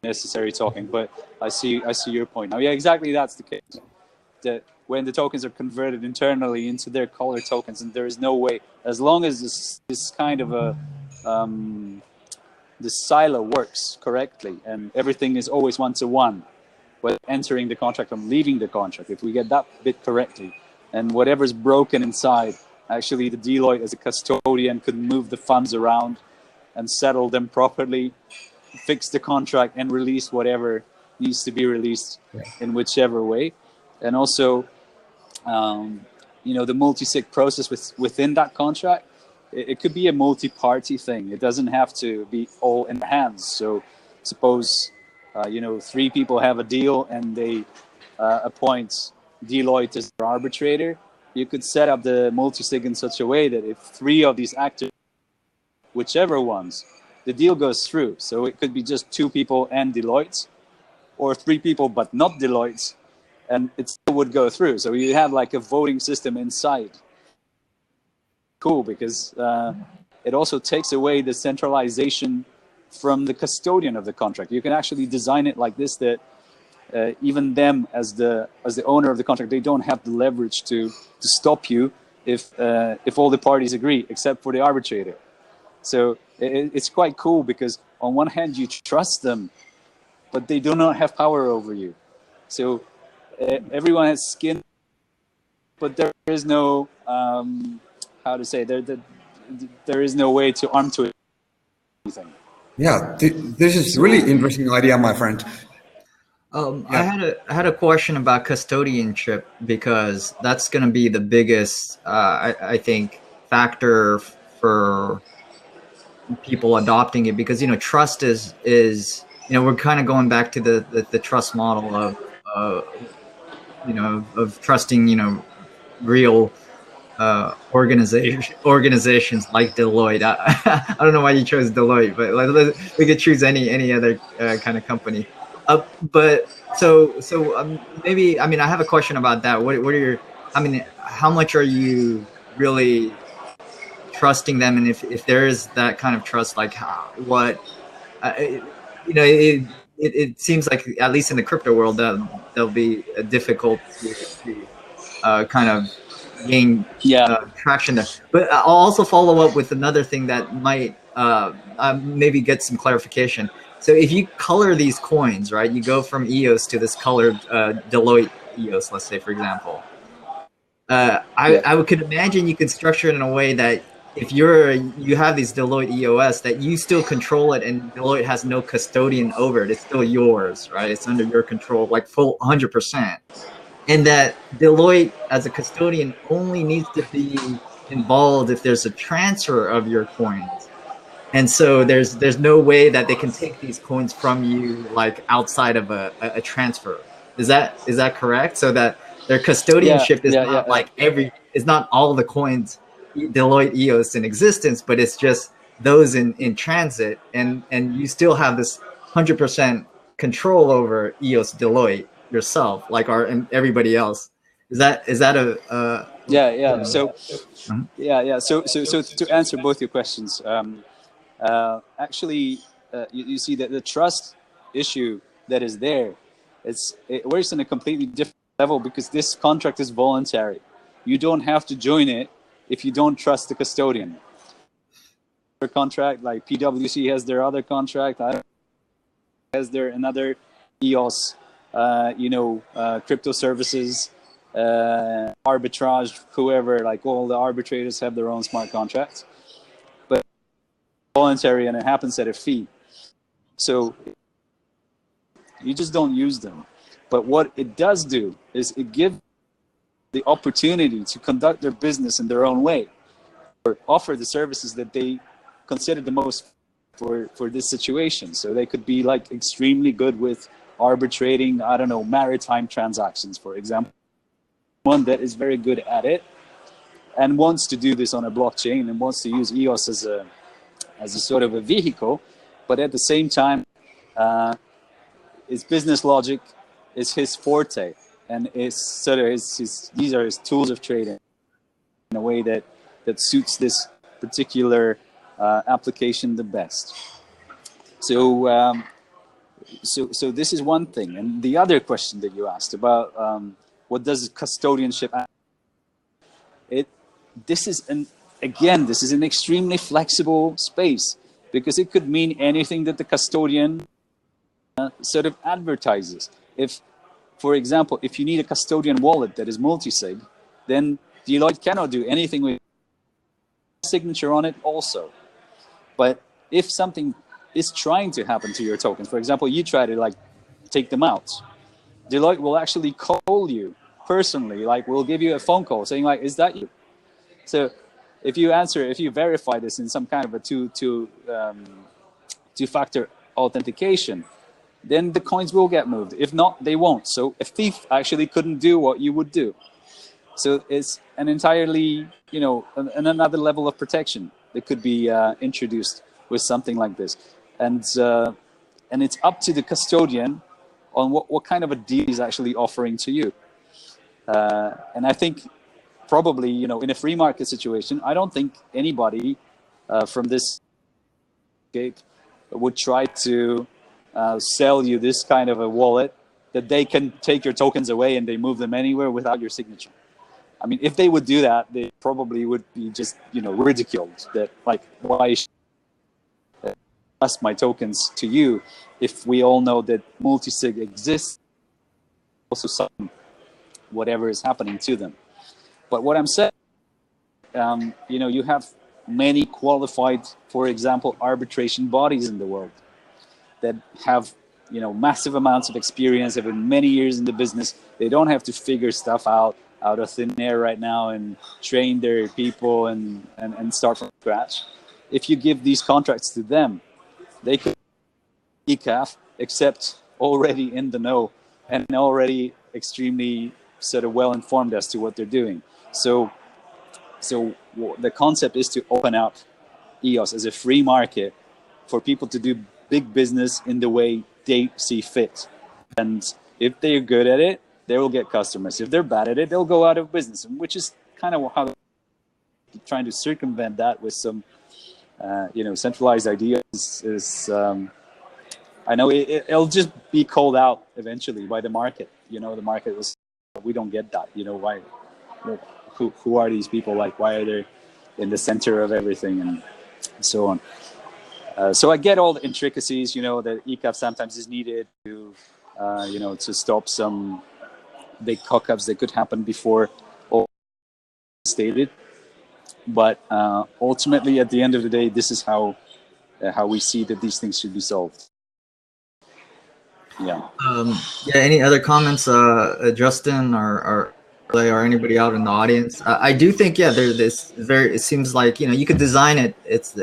necessary talking, but I see your point now. Yeah, exactly, that's the case. That when the tokens are converted internally into their color tokens, and there is no way, as long as this kind of a this silo works correctly and everything is always one-to-one, whether entering the contract and leaving the contract, if we get that bit correctly, and whatever's broken inside, actually the Deloitte as a custodian could move the funds around and settle them properly, fix the contract and release whatever needs to be released in whichever way. And also, the multi-sig process within that contract, it could be a multi-party thing. It doesn't have to be all in hands. So suppose, 3 people have a deal and they appoint Deloitte as their arbitrator. You could set up the multi-sig in such a way that if 3 of these actors, whichever ones, the deal goes through. So it could be just 2 people and Deloitte, or 3 people but not Deloitte, and it still would go through. So you have like a voting system inside. Cool, because it also takes away the centralization from the custodian of the contract. You can actually design it like this, that even them as the owner of the contract, they don't have the leverage to stop you if all the parties agree, except for the arbitrator. So it's quite cool because on one hand you trust them, but they do not have power over you. So everyone has skin, but there is no there is no way to arm to it. Anything. Yeah, this is really interesting idea, my friend. I had a question about custodianship, because that's going to be the biggest, I think, factor for people adopting it, because trust is we're kind of going back to the trust model of trusting real organizations like Deloitte. I don't know why you chose Deloitte, but we could choose any other kind of company. But so maybe, I mean, I have a question about that. What are your, I mean, how much are you really trusting them? And if there is that kind of trust, like what, you know, it seems like, at least in the crypto world, that there'll be a difficult to kind of gain traction there. But I'll also follow up with another thing that might maybe get some clarification. So if you color these coins, right, you go from EOS to this colored Deloitte EOS, let's say, for example. I could imagine you could structure it in a way that if you have these Deloitte EOS, that you still control it, and Deloitte has no custodian over it. It's still yours, right? It's under your control, like full 100%. And that Deloitte, as a custodian, only needs to be involved if there's a transfer of your coins. And so there's no way that they can take these coins from you, like outside of a transfer. Is that correct? So that their custodianship is not like it's not all the coins Deloitte EOS in existence, but it's just those in transit, and you still have this 100% control over EOS Deloitte yourself, like and everybody else. Is that a So so to answer both your questions, actually, you see that the trust issue that is there, it works on a completely different level, because this contract is voluntary. You don't have to join it if you don't trust the custodian. Their contract, like PwC has their other contract, has their another EOS, crypto services, arbitrage, whoever, like all the arbitrators have their own smart contracts, but voluntary, and it happens at a fee. So you just don't use them. But what it does do is it gives the opportunity to conduct their business in their own way, or offer the services that they consider the most for this situation. So they could be like extremely good with arbitrating, I don't know, maritime transactions, for example. One that is very good at it and wants to do this on a blockchain and wants to use EOS as a sort of a vehicle, but at the same time, his business logic is his forte, and these are his tools of trading in a way that suits this particular application the best. So this is one thing. And the other question that you asked about what does custodianship? This is an extremely flexible space, because it could mean anything that the custodian sort of advertises. If, for example, if you need a custodian wallet that is multi-sig, then Deloitte cannot do anything with signature on it also. But if something is trying to happen to your tokens, for example, you try to like take them out, Deloitte will actually call you personally, like we'll give you a phone call saying like, is that you? So if you verify this in some kind of a two-factor authentication, then the coins will get moved. If not, they won't. So a thief actually couldn't do what you would do. So it's an entirely, another level of protection that could be introduced with something like this. And it's up to the custodian on what kind of a deal he's actually offering to you. And I think probably, in a free market situation, I don't think anybody from this gate would try to sell you this kind of a wallet that they can take your tokens away and they move them anywhere without your signature. I mean, if they would do that, they probably would be just, ridiculed. That like, why should I trust my tokens to you if we all know that multi-sig exists? Also, some whatever is happening to them. But what I'm saying, you have many qualified, for example, arbitration bodies in the world that have, massive amounts of experience, have been many years in the business. They don't have to figure stuff out of thin air right now and train their people and start from scratch. If you give these contracts to them, they could ECAF, except already in the know and already extremely sort of well informed as to what they're doing. So the concept is to open up EOS as a free market for people to do big business in the way they see fit. And if they're good at it, they will get customers. If they're bad at it, they'll go out of business, which is kind of how they're trying to circumvent that with some, centralized ideas. I know it'll just be called out eventually by the market. The market was, we don't get that. Why? Who are these people? Like, why are they in the center of everything and so on? So I get all the intricacies. That ECAF sometimes is needed to, to stop some big cock-ups that could happen before all stated. But ultimately, at the end of the day, this is how we see that these things should be solved. Yeah. Any other comments, Justin or anybody out in the audience? I do think, it seems like, you could design it.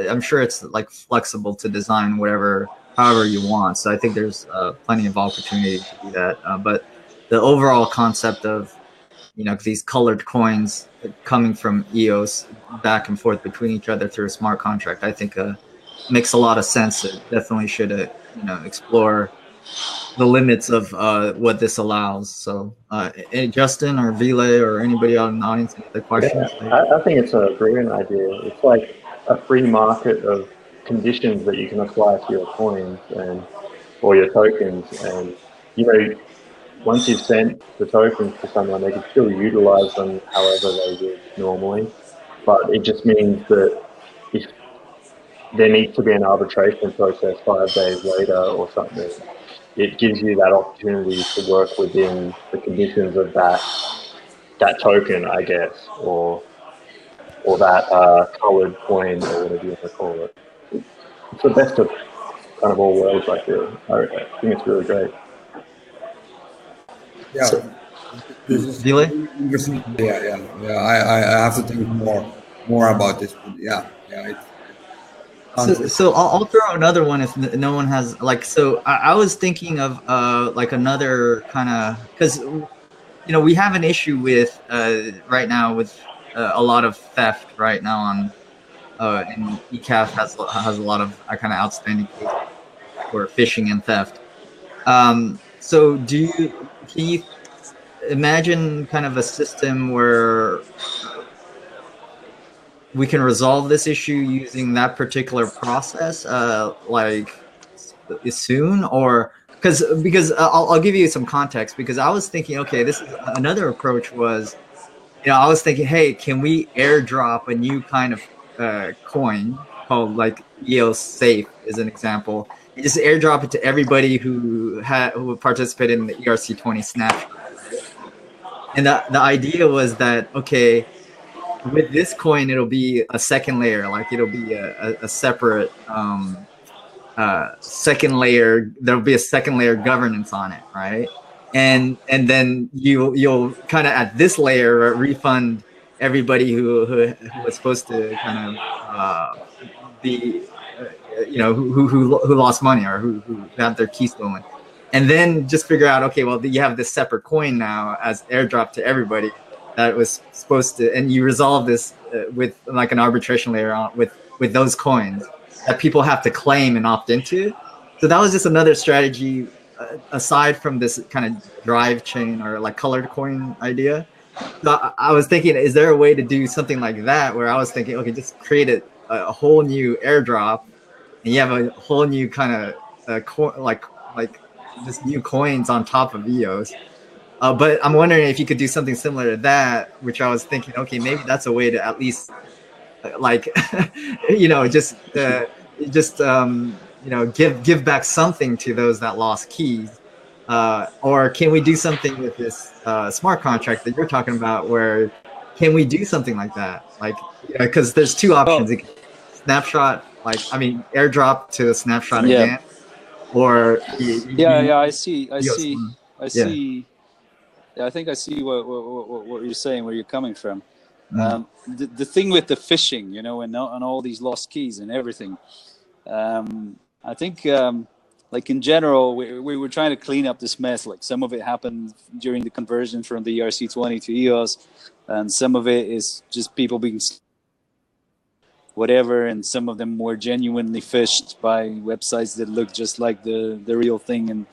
I'm sure it's like flexible to design however you want. So I think there's plenty of opportunity to do that. But the overall concept of, these colored coins coming from EOS back and forth between each other through a smart contract, I think makes a lot of sense. It definitely should, explore the limits of what this allows. So Justin or Ville or anybody out in the audience, any other questions? I think it's a brilliant idea. It's like a free market of conditions that you can apply to your coins or your tokens. And, once you've sent the tokens to someone, they can still utilize them however they would normally. But it just means that if there needs to be an arbitration process 5 days later or something, it gives you that opportunity to work within the conditions of that token, I guess, or that colored coin, or whatever you want to call it. It's the best of kind of all worlds, I feel. I think it's really great. Yeah. So, Ville? Yeah. I have to think more about this. Yeah. So I'll throw another one if no one has So I was thinking of another kind of, because we have an issue with right now with a lot of theft right now on and ECAF has a lot of kind of outstanding cases for phishing and theft. So can you imagine kind of a system where we can resolve this issue using that particular process, soon, or because I'll give you some context, because I was thinking, okay, this is another approach was, I was thinking, hey, can we airdrop a new kind of coin called EOS Safe as an example, and just airdrop it to everybody who participated in the ERC20 snapshot. And the idea was that, okay, with this coin, it'll be a second layer, it'll be a separate second layer. There'll be a second layer governance on it, right? And then you'll kind of at this layer refund everybody who was supposed to kind of be who lost money or who had their key stolen, and then just figure out, okay, well, you have this separate coin now as airdrop to everybody that was supposed to, and you resolve this with an arbitration layer on with those coins that people have to claim and opt into. So that was just another strategy aside from this kind of drive chain or colored coin idea. So I was thinking, is there a way to do something like that, where I was thinking, okay, just create a whole new airdrop, and you have a whole new kind of just new coins on top of EOS. But I'm wondering if you could do something similar to that, which I was thinking, okay, maybe that's a way to at least give back something to those that lost keys. Or can we do something with this smart contract that you're talking about, where can we do something like that? Because there's two options. It can snapshot, airdrop to a snapshot again, or I see. Yeah, I think I see what you're saying, where you're coming from. The thing with the phishing, and all these lost keys and everything, I think, in general, we were trying to clean up this mess. Some of it happened during the conversion from the ERC20 to EOS, and some of it is just people being whatever, and some of them more genuinely phished by websites that look just like the real thing, and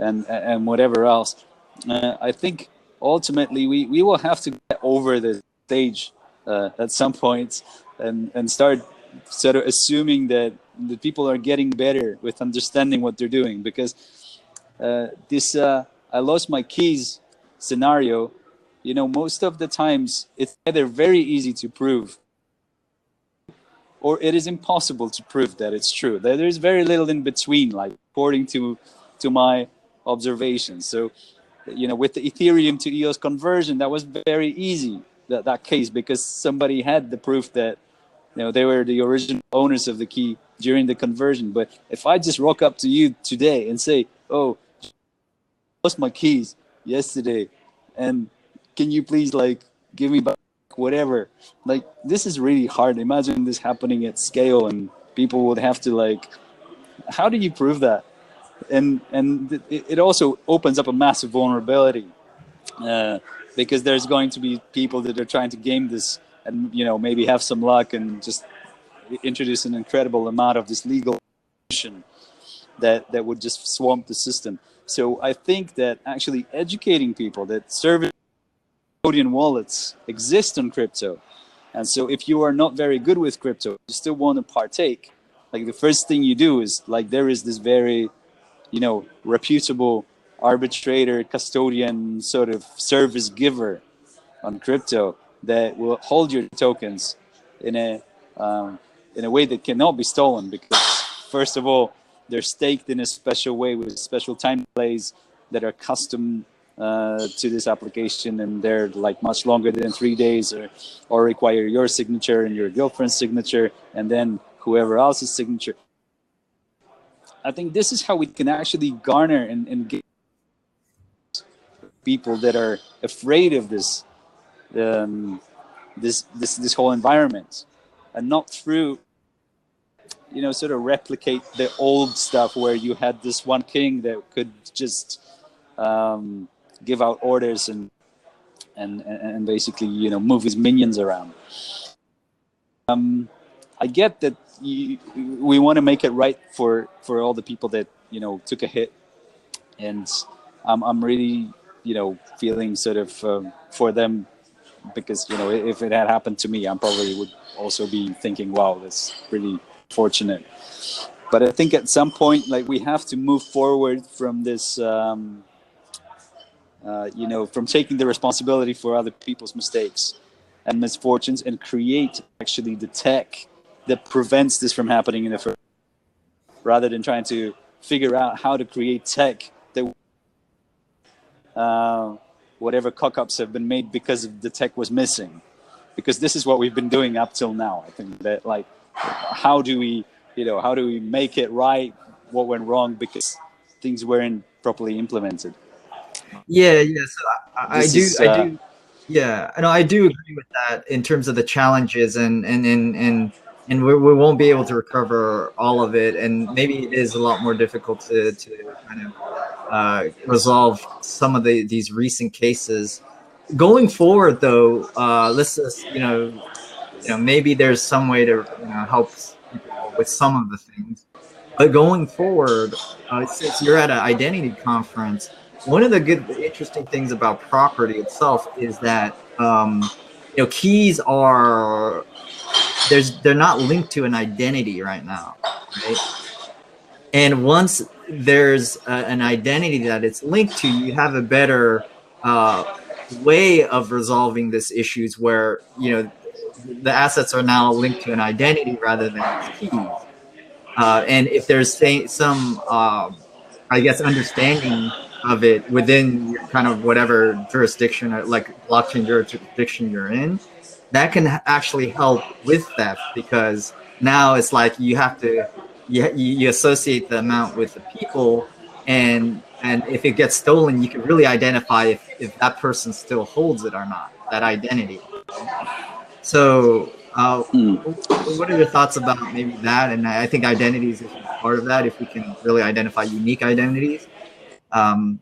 and whatever else. I think ultimately we will have to get over the stage at some point and start sort of assuming that the people are getting better with understanding what they're doing, because this I lost my keys scenario, you know, most of the times it's either very easy to prove or it is impossible to prove that it's true. There's very little in between, like according to my observations. So, you know, with the Ethereum to EOS conversion, that was very easy, that case, because somebody had the proof that, you know, they were the original owners of the key during the conversion. But if I just rock up to you today and say, oh, I lost my keys yesterday, and can you please like give me back whatever, like this is really hard. Imagine this happening at scale and people would have to like, how do you prove that? And it also opens up a massive vulnerability because there's going to be people that are trying to game this and, you know, maybe have some luck and just introduce an incredible amount of this legal that would just swamp the system. So I think that actually educating people that service custodian wallets exist on crypto, and so if you are not very good with crypto, you still want to partake, like the first thing you do is like, there is this very, you know, reputable arbitrator, custodian sort of service giver on crypto that will hold your tokens in a way that cannot be stolen, because first of all, they're staked in a special way with special time delays that are custom to this application, and they're like much longer than 3 days, or require your signature and your girlfriend's signature and then whoever else's signature. I think this is how we can actually garner and get people that are afraid of this this whole environment, and not through, you know, sort of replicate the old stuff where you had this one king that could just give out orders and basically, you know, move his minions around. I get that we want to make it right for all the people that, you know, took a hit, and I'm really, you know, feeling sort of for them, because, you know, if it had happened to me, I probably would also be thinking, wow, that's really fortunate. But I think at some point, like, we have to move forward from this, you know, from taking the responsibility for other people's mistakes and misfortunes, and create actually the tech that prevents this from happening in the first, rather than trying to figure out how to create tech that whatever cock-ups have been made because the tech was missing. Because this is what we've been doing up till now. I think that, like, how do we make it right what went wrong because things weren't properly implemented? Yeah. So I do. Yeah, no, I do agree with that in terms of the challenges, and we won't be able to recover all of it, and maybe it is a lot more difficult to kind of resolve some of these recent cases. Going forward, though, let's just, you know, maybe there's some way to, you know, help people with some of the things. But going forward, since you're at an identity conference, one of the interesting things about property itself is that, you know, keys are, they're not linked to an identity right now, right? And once there's an identity that it's linked to, you have a better way of resolving this issues where, you know, the assets are now linked to an identity rather than keys. And if there's some, I guess, understanding of it within your kind of whatever jurisdiction, or like blockchain jurisdiction you're in, that can actually help with theft, because now it's like you have to, you associate the amount with the people, and if it gets stolen, you can really identify if that person still holds it or not, that identity. So what are your thoughts about maybe that? And I think identities is part of that, if we can really identify unique identities. And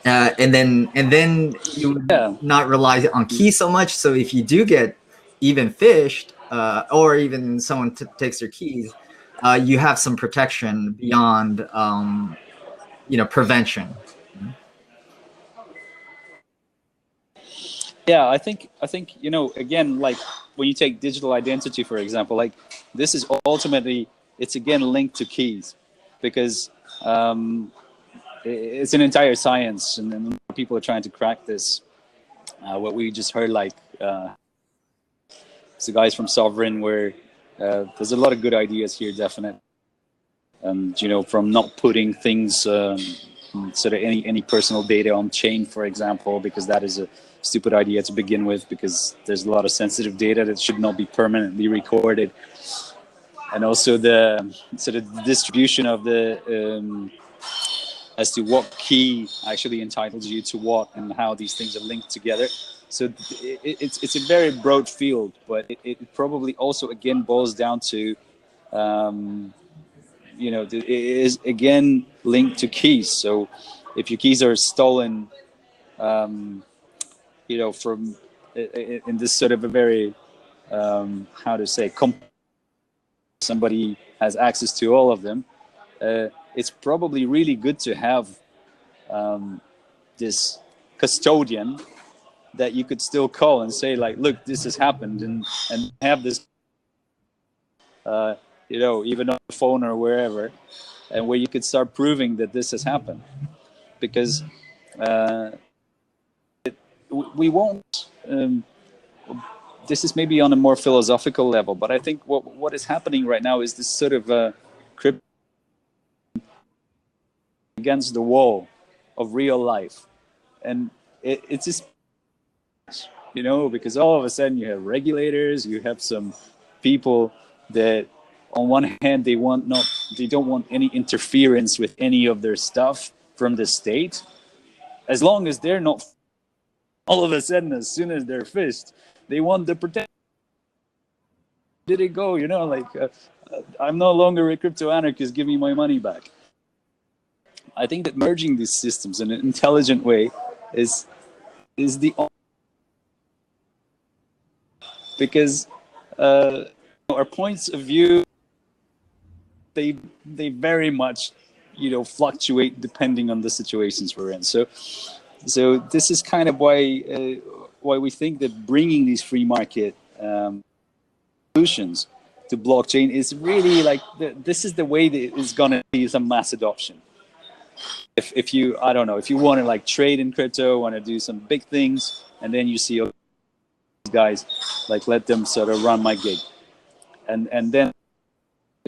then you would not rely on keys so much. So if you do get even phished, or even someone takes your keys, you have some protection beyond prevention. Yeah, I think again, like when you take digital identity, for example, like this is ultimately, it's again linked to keys, because it's an entire science, and people are trying to crack this. What we just heard, like the guys from Sovereign, where there's a lot of good ideas here, definitely. And from not putting things, sort of any personal data on chain, for example, because that is a stupid idea to begin with, because there's a lot of sensitive data that should not be permanently recorded. And also the sort of distribution of the as to what key actually entitles you to what, and how these things are linked together. So it's a very broad field, but it probably also again boils down to it is again linked to keys. So if your keys are stolen, from in this sort of a very how to say, somebody has access to all of them, it's probably really good to have this custodian that you could still call and say, like, look, this has happened, and have this even on the phone or wherever, and where you could start proving that this has happened. Because we won't this is maybe on a more philosophical level, but I think what is happening right now is this sort of crypto against the wall of real life. And it's just, because all of a sudden you have regulators, you have some people that on one hand they don't want any interference with any of their stuff from the state, as long as they're not, all of a sudden, as soon as they're fished, they want the protection. Did it go, I'm no longer a crypto anarchist, give me my money back. I think that merging these systems in an intelligent way is the only, because our points of view, they very much fluctuate depending on the situations we're in. So this is kind of why we think that bringing these free market solutions to blockchain is really like this is the way that is going to be some mass adoption. If you, I don't know, if you want to like trade in crypto, want to do some big things, and then you see these guys, like, let them sort of run my gig, and then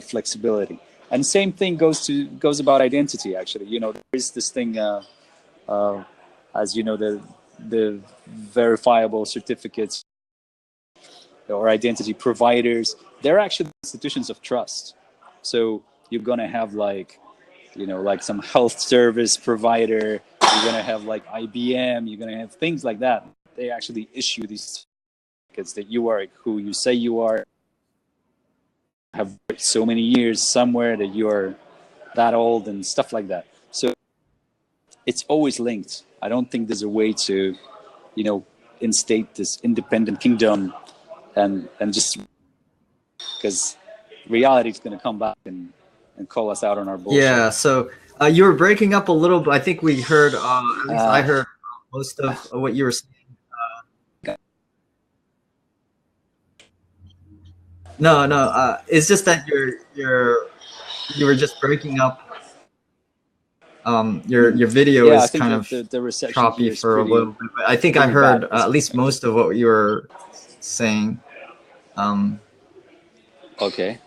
flexibility. And same thing goes about identity. Actually, there is this thing, as you know, the verifiable certificates or identity providers. They're actually institutions of trust. So you're gonna have like some health service provider, you're going to have like IBM, you're going to have things like that. They actually issue these certificates that you are who you say you are, have worked so many years somewhere, that you're that old and stuff like that. So it's always linked. I don't think there's a way to, instate this independent kingdom and just, because reality is going to come back and call us out on our bullshit. Yeah, so you were breaking up a little, but I think we heard, at least I heard most of what you were saying. No, it's just that you were just breaking up. Your video is kind of the choppy for a little bit, but I think I heard at least most of what you were saying. Okay.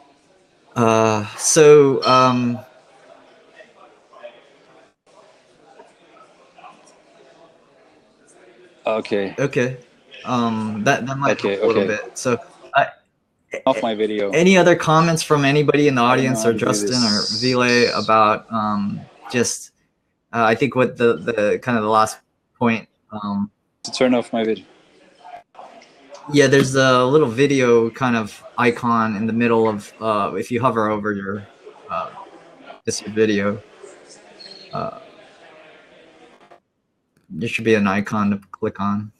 Okay. Okay. That might help a little bit. So, off my video. Any other comments from anybody in the audience, or Justin or Ville, about just I think what the kind of the last point. To turn off my video. Yeah, there's a little video kind of icon in the middle of if you hover over your just your video. There should be an icon to click on.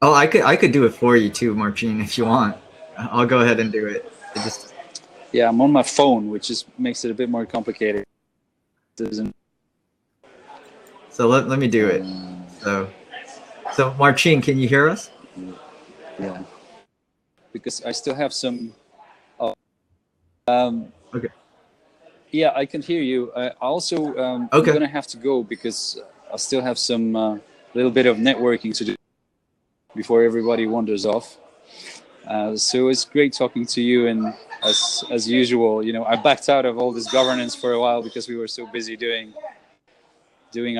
Oh, I could do it for you too, Marcin, if you want. I'll go ahead and do it. Yeah, I'm on my phone, which just makes it a bit more complicated. So let me do it. So Marcin, can you hear us? Yeah, because I still have some. Okay. Yeah, I can hear you. I also I'm gonna have to go because I still have some little bit of networking to do before everybody wanders off. So it's great talking to you, and as usual, I backed out of all this governance for a while because we were so busy doing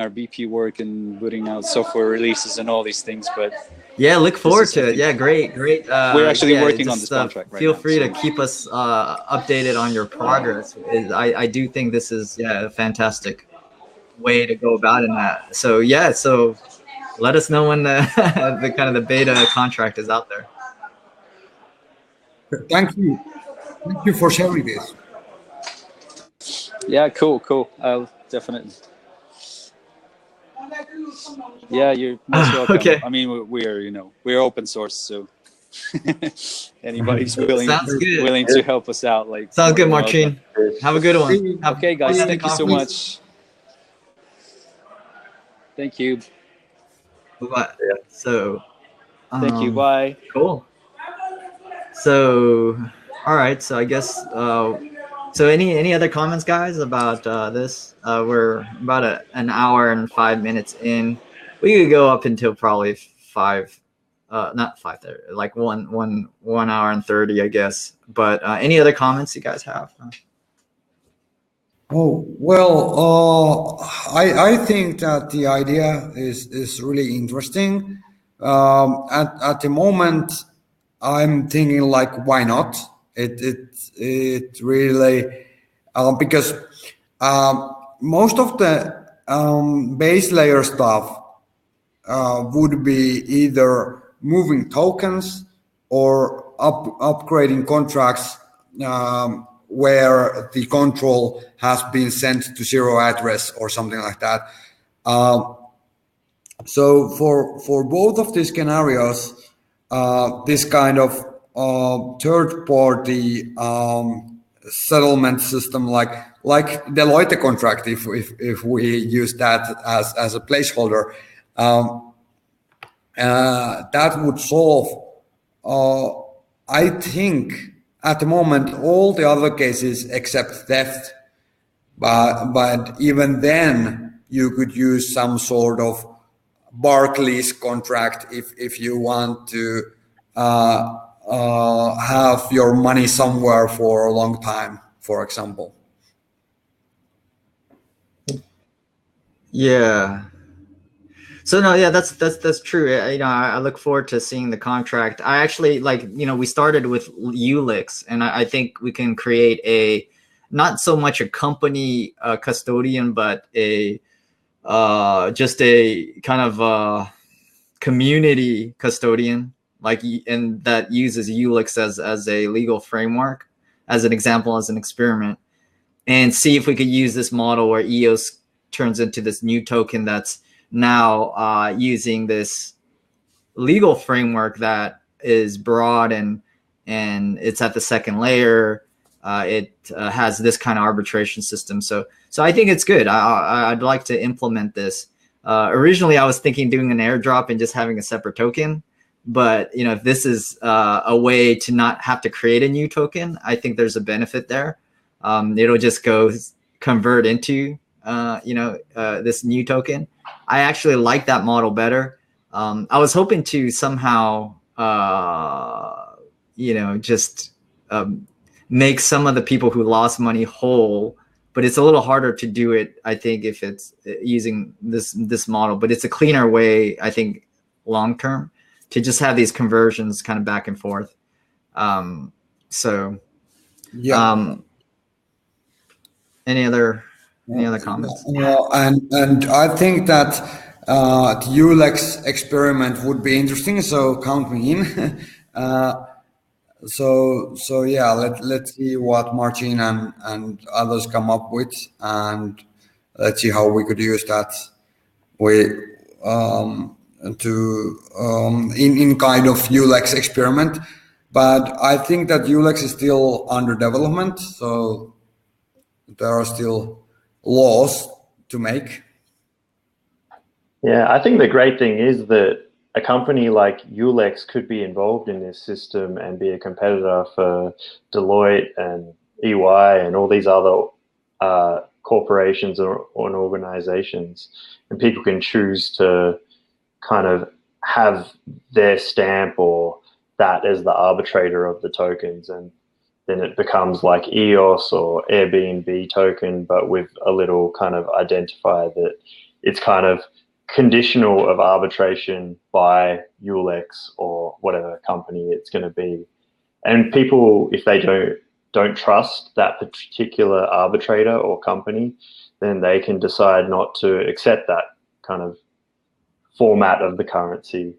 our BP work and putting out software releases and all these things. But yeah, look forward to it. Yeah, great. We're actually working on this contract right now. Feel free to keep us updated on your progress. I do think this is a fantastic way to go about in that. So so let us know when the kind of the beta contract is out there. Thank you for sharing this. Yeah, cool. I'll definitely. Yeah, you're most welcome. Okay. I mean, we're open source, so anybody's willing to help us out. Sounds good, Marcin. Have a good one. Okay, guys, thank you so much. Thank you. Bye. So. Thank you. Bye. Cool. So, all right. So I guess. So any other comments, guys, about this? We're about an hour and 5 minutes in. We could go up until probably not 5:30, like one hour and 30, I guess. But any other comments you guys have? Oh, well, I think that the idea is really interesting. At the moment, I'm thinking like, why not? It really because most of the base layer stuff would be either moving tokens or upgrading contracts where the control has been sent to zero address or something like that. So for both of these scenarios, this kind of third-party settlement system, like Deloitte contract, if we use that as a placeholder, that would solve, I think, at the moment, all the other cases except theft. But even then, you could use some sort of Barclays contract if you want to have your money somewhere for a long time, for example. Yeah. So no, yeah, that's true. I look forward to seeing the contract. I actually we started with ULEX, and I think we can create a not so much a company custodian, but a just a kind of community custodian, and that uses ULEX as a legal framework, as an example, as an experiment, and see if we could use this model where EOS turns into this new token that's now using this legal framework that is broad and it's at the second layer. It has this kind of arbitration system. So I think it's good. I'd like to implement this. Originally, I was thinking doing an airdrop and just having a separate token. But if this is a way to not have to create a new token, I think there's a benefit there. It'll just convert into this new token. I actually like that model better. I was hoping to somehow, just make some of the people who lost money whole, but it's a little harder to do it, I think, if it's using this model. But it's a cleaner way, I think, long term, to just have these conversions kind of back and forth. Any other comments? And I think that the ULEX experiment would be interesting, so count me in. So yeah, let's see what Marcin and others come up with, and let's see how we could use that in kind of ULEX experiment. But I think that ULEX is still under development, so there are still laws to make. Yeah, I think the great thing is that a company like ULEX could be involved in this system and be a competitor for Deloitte and EY and all these other corporations or organizations. And people can choose to kind of have their stamp or that as the arbitrator of the tokens. And then it becomes like EOS or Airbnb token, but with a little kind of identifier that it's kind of conditional of arbitration by ULEX or whatever company it's going to be. And people, if they don't trust that particular arbitrator or company, then they can decide not to accept that kind of format of the currency.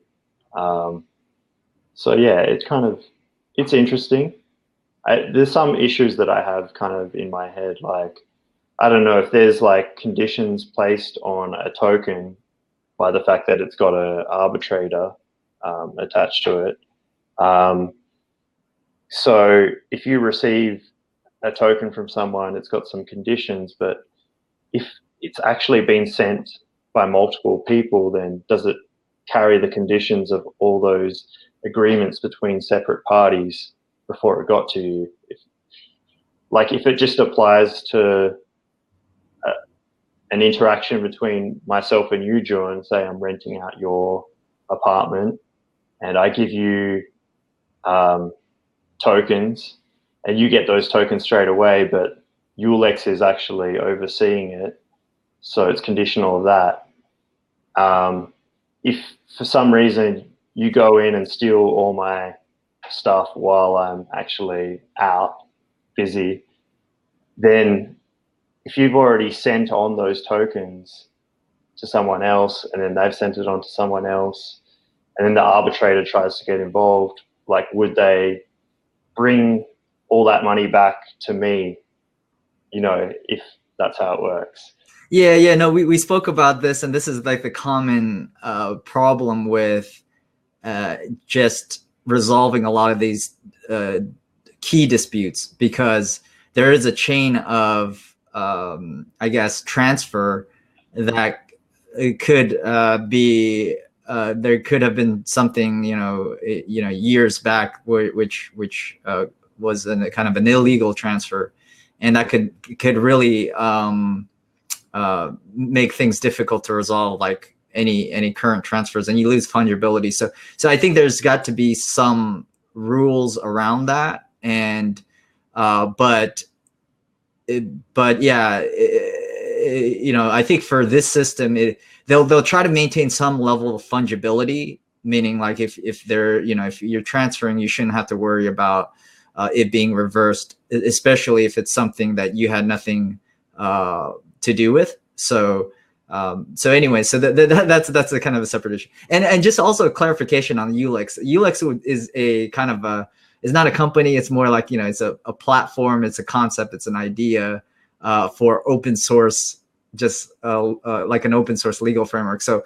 So yeah, it's interesting. There's some issues that I have kind of in my head, like, I don't know if there's like conditions placed on a token by the fact that it's got an arbitrator attached to it. So if you receive a token from someone, it's got some conditions, but if it's actually been sent by multiple people, then does it carry the conditions of all those agreements between separate parties before it got to you? If it just applies to an interaction between myself and you, Jun, say I'm renting out your apartment and I give you tokens and you get those tokens straight away, but ULEX is actually overseeing it, so it's conditional of that. If for some reason you go in and steal all my stuff while I'm actually out busy, then if you've already sent on those tokens to someone else and then they've sent it on to someone else and then the arbitrator tries to get involved, like, would they bring all that money back to me, if that's how it works? Yeah, no, we spoke about this, and this is like the common problem with just resolving a lot of these key disputes, because there is a chain of I guess transfer that it could be there could have been something years back which was a kind of an illegal transfer, and that could really make things difficult to resolve, like any current transfers, and you lose fungibility. So I think there's got to be some rules around that, and but yeah, I think for this system, they'll try to maintain some level of fungibility, meaning like if they're if you're transferring, you shouldn't have to worry about it being reversed, especially if it's something that you had nothing to do with. So anyway, so that's a kind of a separate issue. And just also a clarification on ULEX. ULEX is a kind of it's not a company. It's more like, it's a platform. It's a concept. It's an idea for open source, just like an open source legal framework. So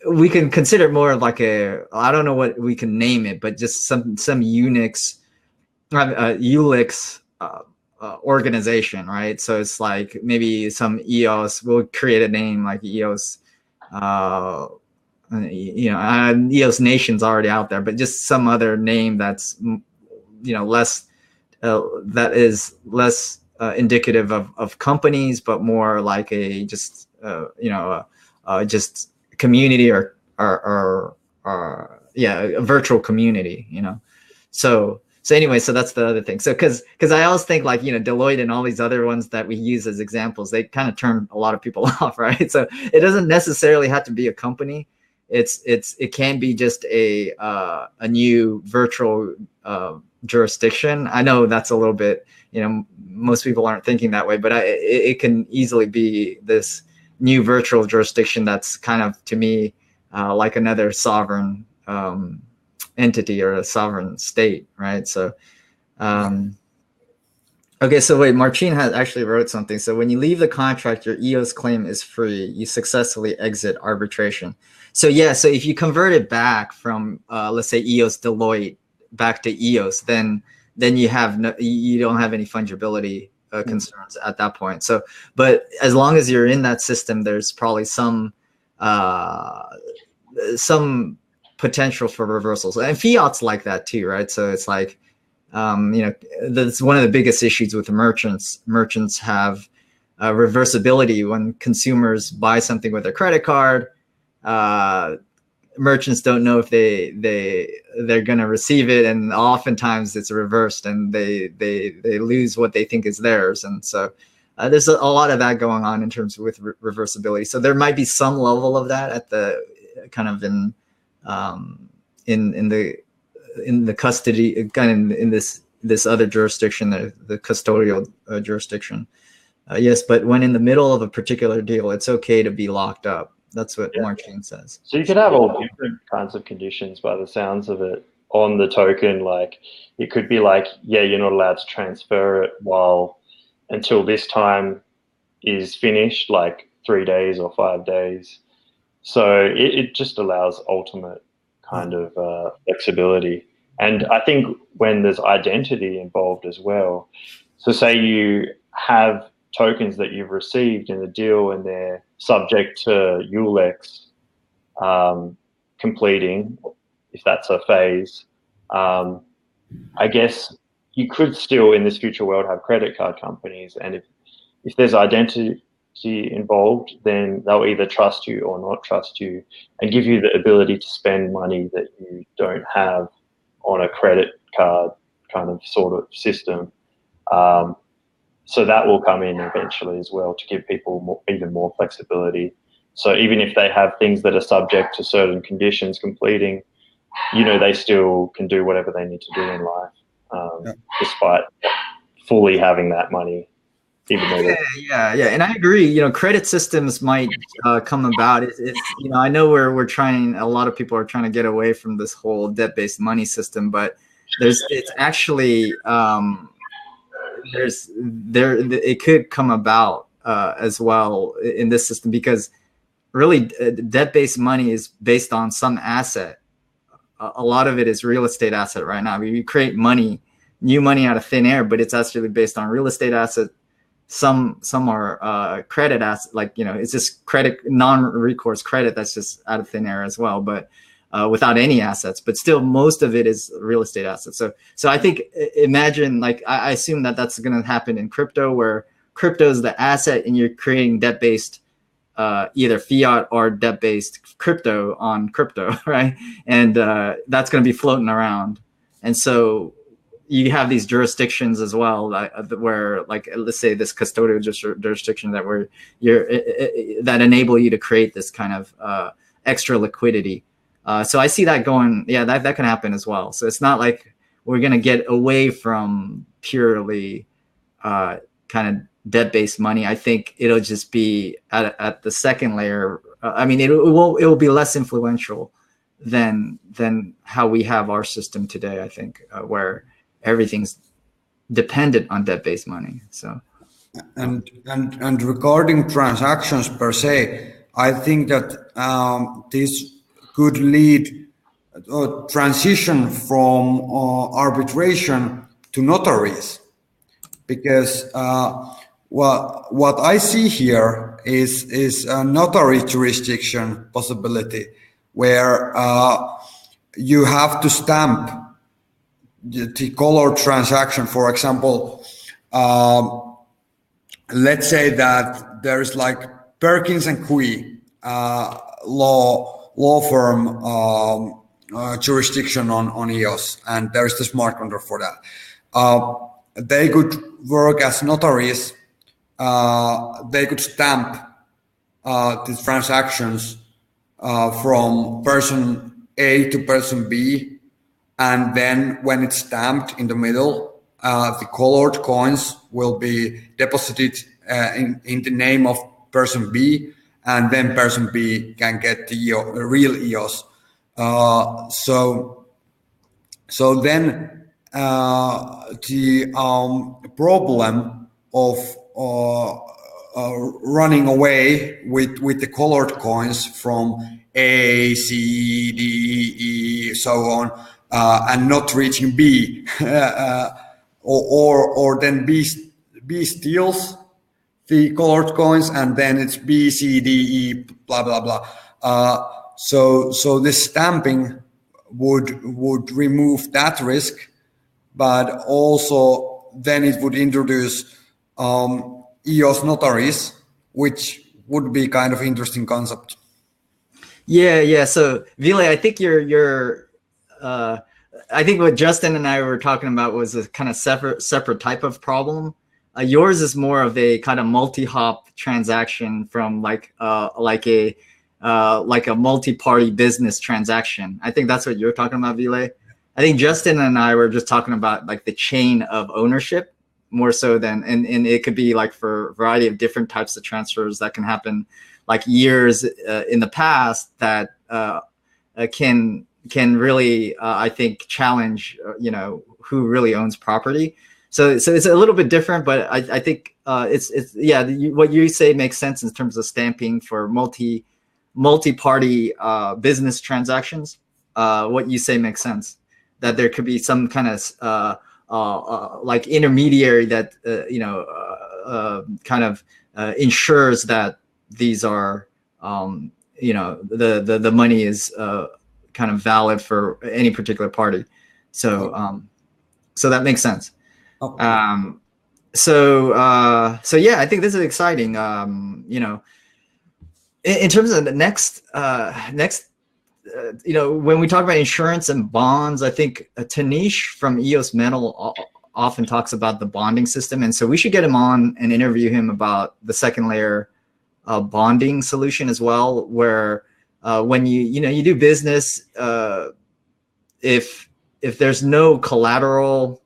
we can consider it more like I don't know what we can name it, but just some ULEX organization, right? So it's like maybe some EOS, we'll create a name like EOS, EOS Nation's already out there, but just some other name that's, less, that is less indicative of companies, but more like a just, just community or a virtual community, So anyway, so that's the other thing. So because I always think like, Deloitte and all these other ones that we use as examples, they kind of turn a lot of people off, right? So it doesn't necessarily have to be a company. It can be just a new virtual jurisdiction. I know that's a little bit, most people aren't thinking that way, but it can easily be this new virtual jurisdiction that's kind of, to me, like another sovereign entity or a sovereign state, right? So okay, so wait, Marcin has actually wrote something. So when you leave the contract, your EOS claim is free. You successfully exit arbitration. So yeah, so if you convert it back from let's say EOS Deloitte, back to EOS, then you have you don't have any fungibility concerns at that point. So, but as long as you're in that system, there's probably some potential for reversals, and fiat's like that too, right? So it's like, that's one of the biggest issues with merchants. Merchants have reversibility when consumers buy something with their credit card. Merchants don't know if they're going to receive it, and oftentimes it's reversed, and they lose what they think is theirs. And so there's a lot of that going on in terms of with reversibility. So there might be some level of that at the kind of in the custody, kind of in this other jurisdiction, the custodial jurisdiction. Yes, but when in the middle of a particular deal, it's okay to be locked up. That's what Marcin says. So you could have all different kinds of conditions by the sounds of it on the token. Like it could be like, yeah, you're not allowed to transfer it until this time is finished, like 3 days or 5 days. So it just allows ultimate kind of flexibility. And I think when there's identity involved as well, so say you have tokens that you've received in the deal and they're subject to ULEX completing, if that's a phase, I guess you could still in this future world have credit card companies, and if there's identity involved, then they'll either trust you or not trust you and give you the ability to spend money that you don't have on a credit card kind of sort of system. So that will come in eventually as well to give people even more flexibility. So even if they have things that are subject to certain conditions completing, they still can do whatever they need to do in life, despite fully having that money. Even though yeah, and I agree. Credit systems might come about. It's I know we're trying. A lot of people are trying to get away from this whole debt-based money system, but it's actually it could come about as well in this system, because really debt-based money is based on some asset. A lot of it is real estate asset right now. You create new money out of thin air, but it's actually based on real estate asset. Some are credit asset, like it's just credit, non-recourse credit that's just out of thin air as well, but without any assets. But still, most of it is real estate assets. So I think, imagine, like, I assume that's going to happen in crypto, where crypto is the asset and you're creating debt-based either fiat or debt-based crypto on crypto, right? And that's going to be floating around. And so you have these jurisdictions as well, where, like, let's say this custodial jurisdiction that enable you to create this kind of extra liquidity. So I see that going, that can happen as well. So it's not like we're going to get away from purely kind of debt-based money. I think it'll just be at the second layer. It will be less influential than how we have our system today, I think, where everything's dependent on debt-based money. So, and regarding transactions per se, I think that this could lead a transition from arbitration to notaries, because what I see here is a notary jurisdiction possibility, where you have to stamp the color transaction. For example, let's say that there's like Perkins and Coie law firm jurisdiction on EOS, and there's the smart contract for that. They could work as notaries. They could stamp the transactions from person A to person B. And then when it's stamped in the middle, the colored coins will be deposited in the name of person B, and then person B can get the real EOS. So then the problem of running away with the colored coins from A, C, D, E, so on, and not reaching B, or then B steals the colored coins, and then it's B, C, D, E, blah blah blah. So this stamping would remove that risk, but also then it would introduce EOS notaries, which would be kind of interesting concept. Yeah. So Ville, I think I think what Justin and I were talking about was a kind of separate type of problem. Yours is more of a kind of multi-hop transaction from like a multi-party business transaction. I think that's what you're talking about, Ville. I think Justin and I were just talking about like the chain of ownership more so than, and it could be like for a variety of different types of transfers that can happen like years in the past that can really, I think, challenge, who really owns property. So it's a little bit different, but I think what you say makes sense in terms of stamping for multi-party business transactions. What you say makes sense, that there could be some kind of like intermediary that kind of ensures that these are the money is kind of valid for any particular party. So so that makes sense. So yeah, I think this is exciting. In terms of the next when we talk about insurance and bonds, I think Tanish from EOS Metal often talks about the bonding system, and so we should get him on and interview him about the second layer bonding solution as well, where when you do business, if there's no collateral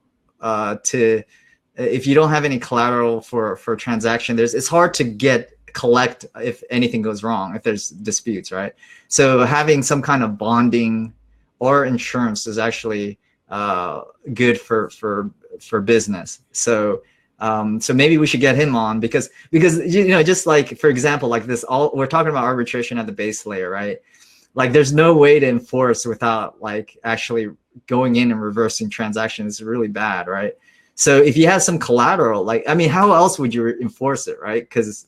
if you don't have any collateral for a transaction, it's hard to collect if anything goes wrong, if there's disputes, right? So having some kind of bonding or insurance is actually good for business. So maybe we should get him on because just like, for example, like this, we're talking about arbitration at the base layer, right? Like there's no way to enforce without like actually going in and reversing transactions. Is really bad, right? So if you have some collateral, like, I mean, how else would you enforce it, right? Because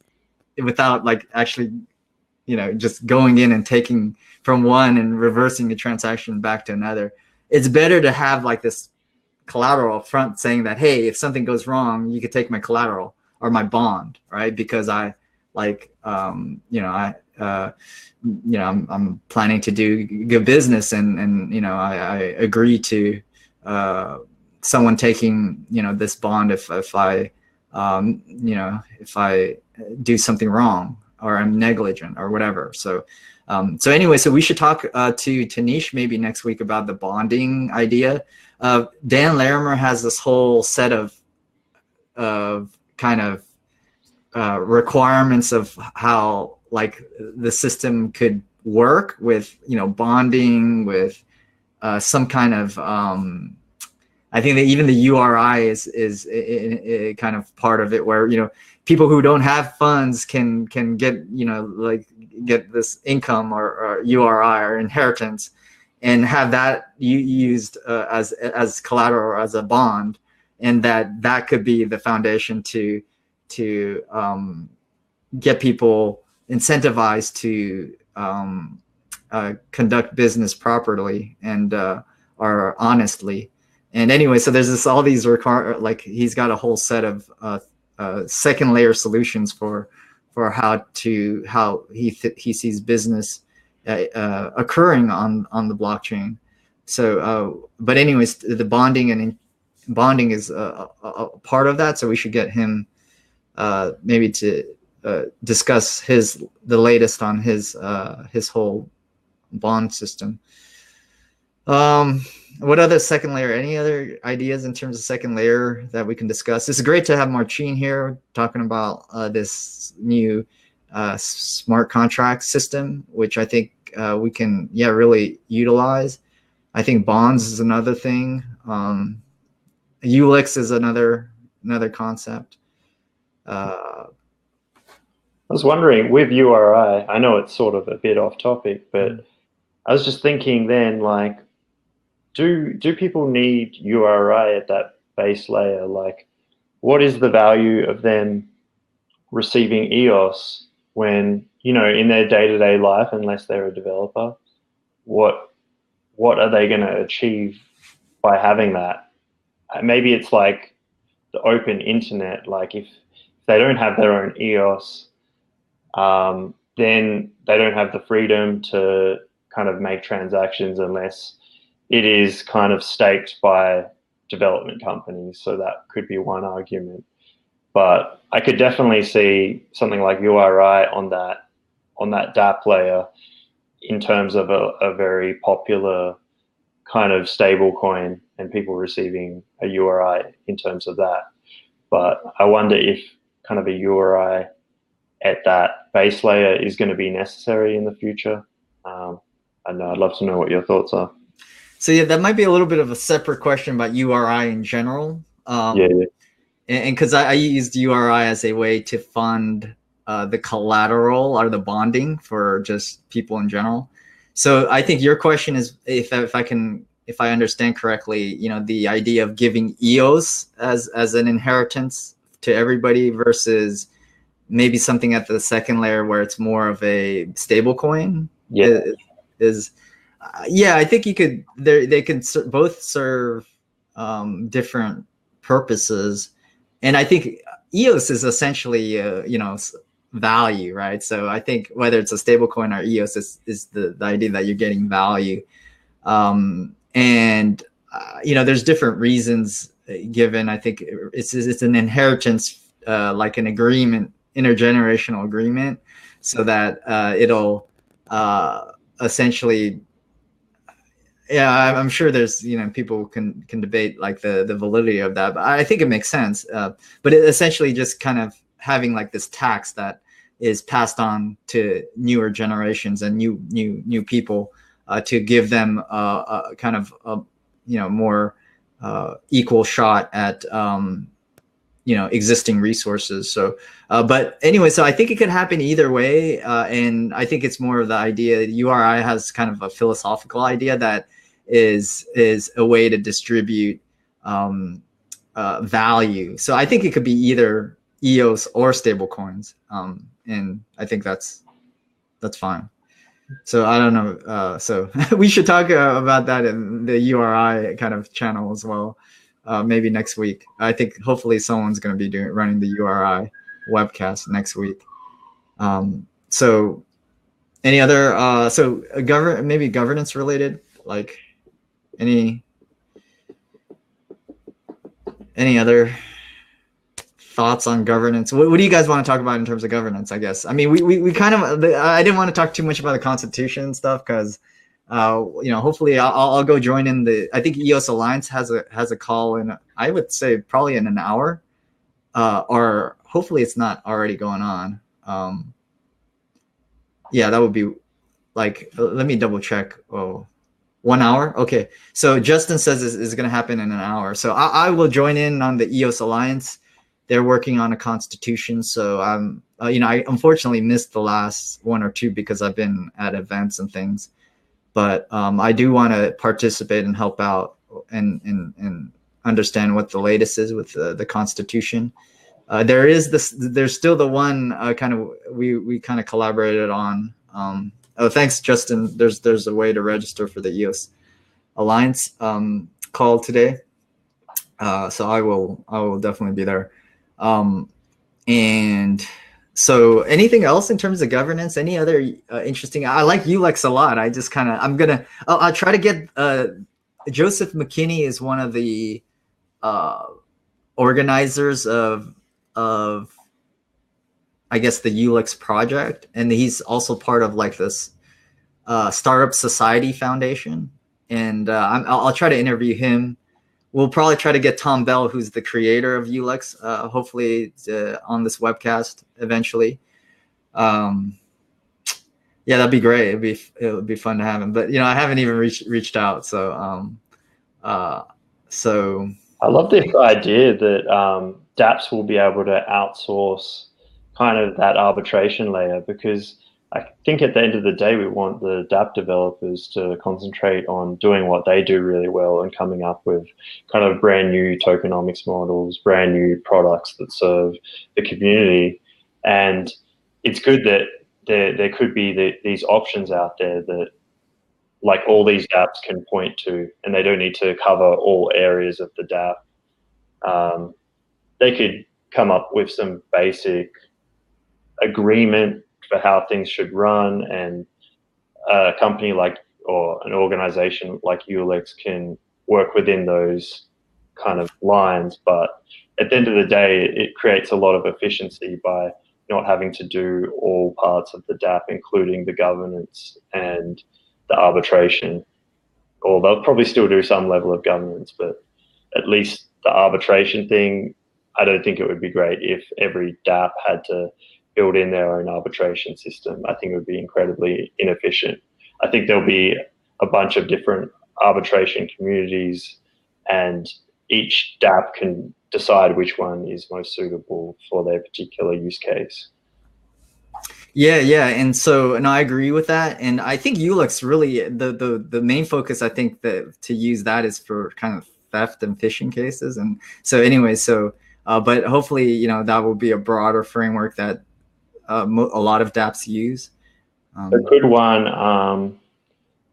without like actually, just going in and taking from one and reversing the transaction back to another, it's better to have like this collateral up front saying that, hey, if something goes wrong, you could take my collateral or my bond, right? Because I like, I'm planning to do good business, and I agree to someone taking this bond if I if I do something wrong or I'm negligent or whatever. So anyway, so we should talk to Tanish maybe next week about the bonding idea. Dan Larimer has this whole set of kind of requirements of how like the system could work with bonding with some kind of I think that even the URI is kind of part of it, where people who don't have funds can get get this income or URI or inheritance, and have that used as collateral or as a bond, and that could be the foundation to get people incentivized to conduct business properly and or honestly. And anyway, so there's all these like he's got a whole set of second layer solutions for how he sees business occurring on the blockchain. So but anyways, the bonding is a part of that, so we should get him maybe to discuss the latest on his whole bond system. What other second layer? Any other ideas in terms of second layer that we can discuss? It's great to have Marcin here talking about this new smart contract system, which I think we can really utilize. I think bonds is another thing. ULEX is another concept. I was wondering with URI, I know it's sort of a bit off topic, but I was just thinking then, like, do people need URI at that base layer? Like, what is the value of them receiving EOS when, you know, in their day-to-day life, unless they're a developer, what are they going to achieve by having that? Maybe it's like the open internet. Like, if they don't have their own EOS, then they don't have the freedom to kind of make transactions unless it is kind of staked by development companies. So that could be one argument. But I could definitely see something like URI on that DApp layer in terms of a very popular kind of stable coin and people receiving a URI in terms of that. But I wonder if kind of a URI at that base layer is going to be necessary in the future. I don't know. I'd love to know what your thoughts are. So yeah, that might be a little bit of a separate question about URI in general. Yeah. And because I used URI as a way to fund the collateral or the bonding for just people in general. So I think your question is, if I understand correctly, you know, the idea of giving EOS as an inheritance to everybody versus maybe something at the second layer where it's more of a stable coin. Yeah. Yeah, I think they could both serve different purposes. And I think EOS is essentially, you know, value, right? So I think whether it's a stable coin or EOS is the idea that you're getting value. And, you know, there's different reasons given. I think it's an inheritance, like an agreement, intergenerational agreement, so that it'll essentially, yeah, I'm sure there's, you know, people can debate like the validity of that, but I think it makes sense. But it essentially just kind of having like this tax that is passed on to newer generations and new people to give them a kind of you know, more equal shot at you know, existing resources. So, but anyway, so I think it could happen either way, and I think it's more of the idea that URI has kind of a philosophical idea that is a way to distribute value. So I think it could be either EOS or stable coins, and I think that's fine. So I don't know. So we should talk about that in the URI kind of channel as well. Maybe next week. I think hopefully someone's going to be running the URI webcast next week. So any other maybe governance related, like any other thoughts on governance? What do you guys want to talk about in terms of governance? I guess, I mean, we kind of, I didn't want to talk too much about the Constitution and stuff because you know, hopefully I'll go join in I think EOS Alliance has a call in, I would say probably in an hour, or hopefully it's not already going on. Yeah, that would be like, let me double check. Oh, 1 hour. Okay. So Justin says this is going to happen in an hour. So I will join in on the EOS Alliance. They're working on a constitution. So I'm, you know, I unfortunately missed the last one or two because I've been at events and things. But I do want to participate and help out and understand what the latest is with the Constitution. There's still the one kind of we kind of collaborated on. Oh, thanks, Justin. There's a way to register for the EOS Alliance call today. So I will definitely be there. And so anything else in terms of governance? Any other interesting? I like ULEX a lot. I just kind of, I'll try to get, Joseph McKinney is one of the organizers of I guess the ULEX project. And he's also part of like this Startup Society Foundation. And I'll try to interview him. We'll probably try to get Tom Bell, who's the creator of ULEX, hopefully on this webcast eventually. Yeah, that'd be great. It would be fun to have him. But you know, I haven't even reached out. So so I love this idea that dApps will be able to outsource kind of that arbitration layer, because I think at the end of the day, we want the dApp developers to concentrate on doing what they do really well and coming up with kind of brand new tokenomics models, brand new products that serve the community. And it's good that there could be these options out there that like all these dApps can point to, and they don't need to cover all areas of the dApp. They could come up with some basic agreement for how things should run, and a company like, or an organization like ULEX can work within those kind of lines. But at the end of the day, it creates a lot of efficiency by not having to do all parts of the dApp, including the governance and the arbitration. Or they'll probably still do some level of governance, but at least the arbitration thing, I don't think it would be great if every dApp had to build in their own arbitration system. I think it would be incredibly inefficient. I think there'll be a bunch of different arbitration communities, and each dApp can decide which one is most suitable for their particular use case. Yeah, and I agree with that, and I think ULEX really the main focus, I think, that to use that is for kind of theft and phishing cases, and so anyway, but hopefully, you know, that will be a broader framework that a lot of dApps use.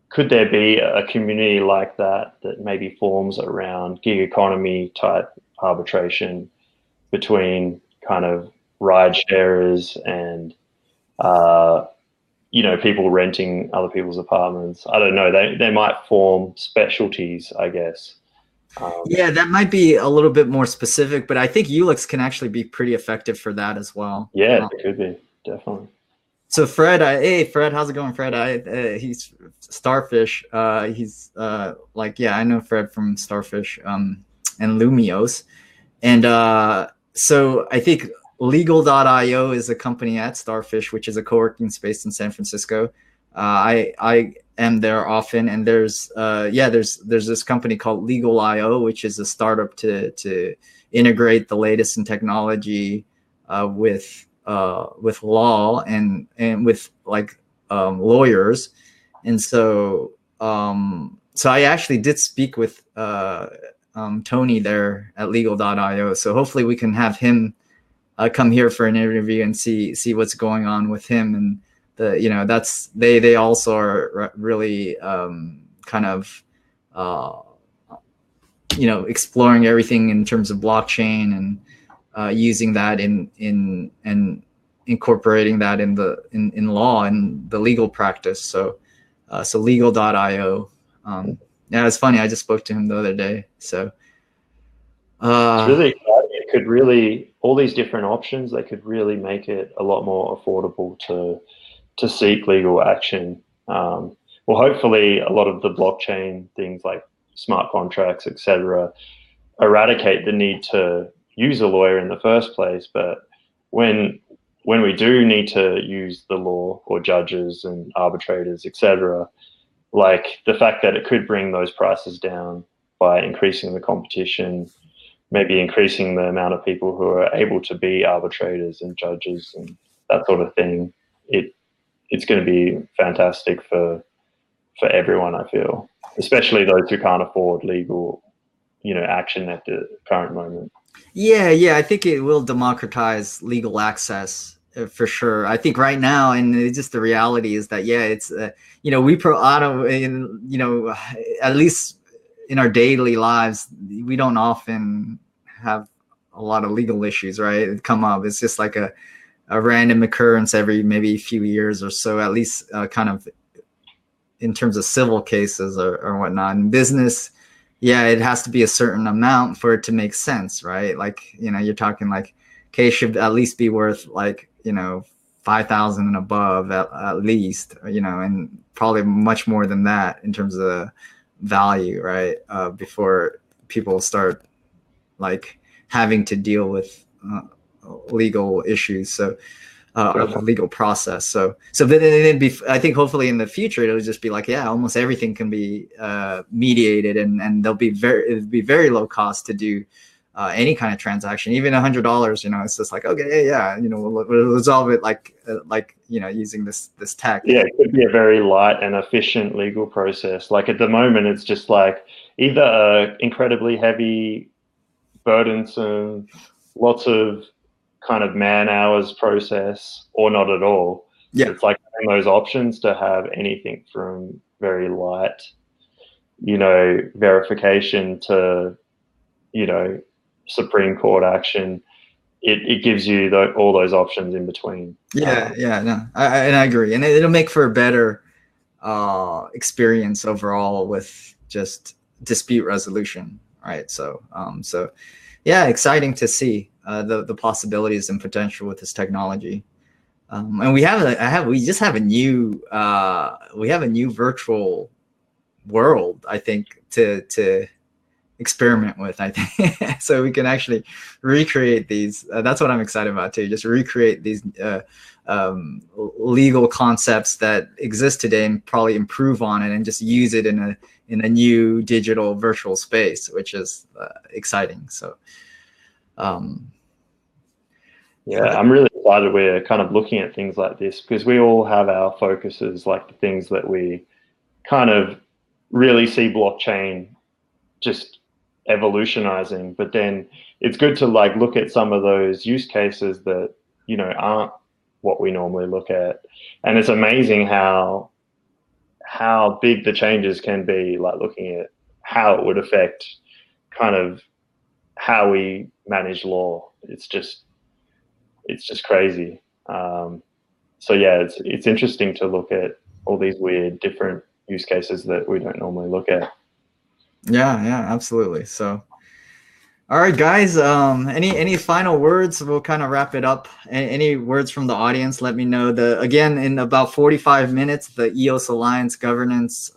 Could there be a community like that maybe forms around gig economy type arbitration between kind of ride sharers and you know, people renting other people's apartments? I don't know. They might form specialties, I guess. Yeah, that might be a little bit more specific, but I think ULEX can actually be pretty effective for that as well. Yeah, it could be, definitely. So Fred, hey Fred, how's it going, Fred? He's Starfish. He's like, yeah, I know Fred from Starfish and Lumios, and so I think Legal.io is a company at Starfish, which is a co-working space in San Francisco. I am there often, and there's this company called Legal.io, which is a startup to integrate the latest in technology with law and with like lawyers, and so I actually did speak with Tony there at Legal.io. So hopefully we can have him come here for an interview and see what's going on with him. And that's they also are really kind of exploring everything in terms of blockchain and using that in incorporating that in law and the legal practice. So legal.io. Yeah, it's funny. I just spoke to him the other day. So it's really exciting. It could really, all these different options, they could really make it a lot more affordable to seek legal action. Well, hopefully a lot of the blockchain things like smart contracts, etc., eradicate the need to use a lawyer in the first place. But when we do need to use the law or judges and arbitrators, etc., like the fact that it could bring those prices down by increasing the competition, maybe increasing the amount of people who are able to be arbitrators and judges and that sort of thing, it's going to be fantastic for everyone, I feel, especially those who can't afford legal, action at the current moment. Yeah, I think it will democratize legal access for sure. I think right now, and it's just the reality is that, it's at least in our daily lives, we don't often have a lot of legal issues, right? It come up. It's just like a random occurrence every maybe few years or so, at least kind of in terms of civil cases or whatnot. In business, it has to be a certain amount for it to make sense, right? Like, you're talking like case should at least be worth like, 5,000 and above at least, and probably much more than that in terms of value, right? Before people start like having to deal with legal issues. So legal process. So then it'd be, I think hopefully in the future, it'll just be like, almost everything can be mediated and it'd be very low cost to do any kind of transaction, even $100. You know, it's just like, okay, yeah, you know, we'll resolve it like you know, using this tech. Yeah, it could be a very light and efficient legal process. Like at the moment, it's just like either a incredibly heavy, burdensome, lots of kind of man hours process, or not at all. Yeah, it's like having those options to have anything from very light, you know, verification to, you know, Supreme Court action. It gives you all those options in between. Yeah, no, I agree, and it'll make for a better experience overall with just dispute resolution, right? So, yeah, exciting to see the possibilities and potential with this technology, and we just have a new virtual world, I think, to experiment with, I think. So we can actually recreate these. That's what I'm excited about too. Just recreate these legal concepts that exist today and probably improve on it and just use it in a new digital virtual space, which is exciting. So, yeah, I'm really excited we're kind of looking at things like this, because we all have our focuses, like the things that we kind of really see blockchain just evolutionizing, but then it's good to like look at some of those use cases that, you know, aren't what we normally look at. And it's amazing how big the changes can be, like looking at how it would affect kind of how we manage law. It's just crazy. So yeah, it's interesting to look at all these weird different use cases that we don't normally look at. Yeah, absolutely. So, all right, guys, any final words? We'll kind of wrap it up. Any words from the audience? Let me know. Again, in about 45 minutes, the EOS Alliance governance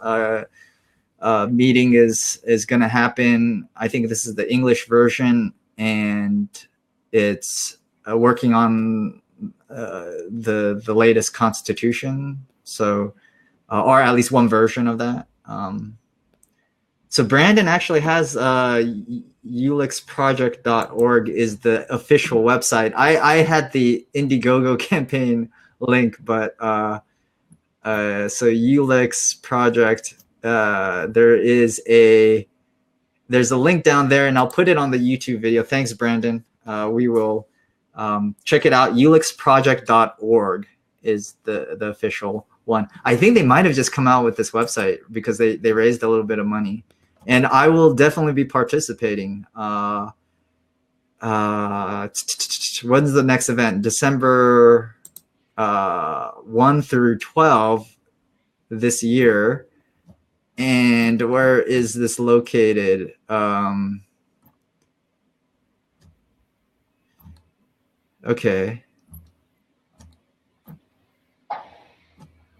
meeting is going to happen. I think this is the English version, and it's working on the latest constitution. So, or at least one version of that. So Brandon actually has ulexproject.org is the official website. I had the Indiegogo campaign link, but so ULEX project, there's a link down there, and I'll put it on the YouTube video. Thanks, Brandon. We will check it out. ulexproject.org is the official one. I think they might have just come out with this website because they raised a little bit of money. And I will definitely be participating. When's the next event? December 1 through 12 this year. And where is this located? Okay.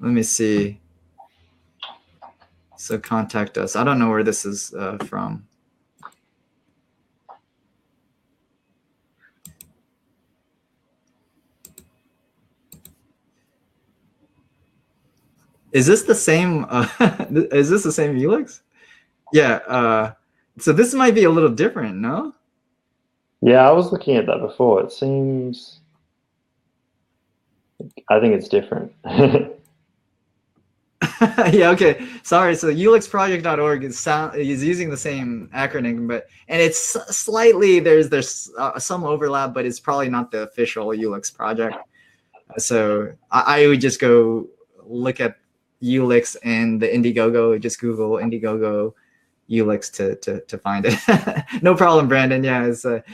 Let me see. So contact us. I don't know where this is from. Is this the same? Is this the same ULEX? Yeah. So this might be a little different, no? Yeah, I was looking at that before. It seems, I think it's different. Yeah, okay. Sorry. So ulexproject.org is using the same acronym, and it's slightly, there's some overlap, but it's probably not the official ULEX project. So I would just go look at ULEX and the Indiegogo, just Google Indiegogo ULEX to find it. No problem, Brandon. Yeah,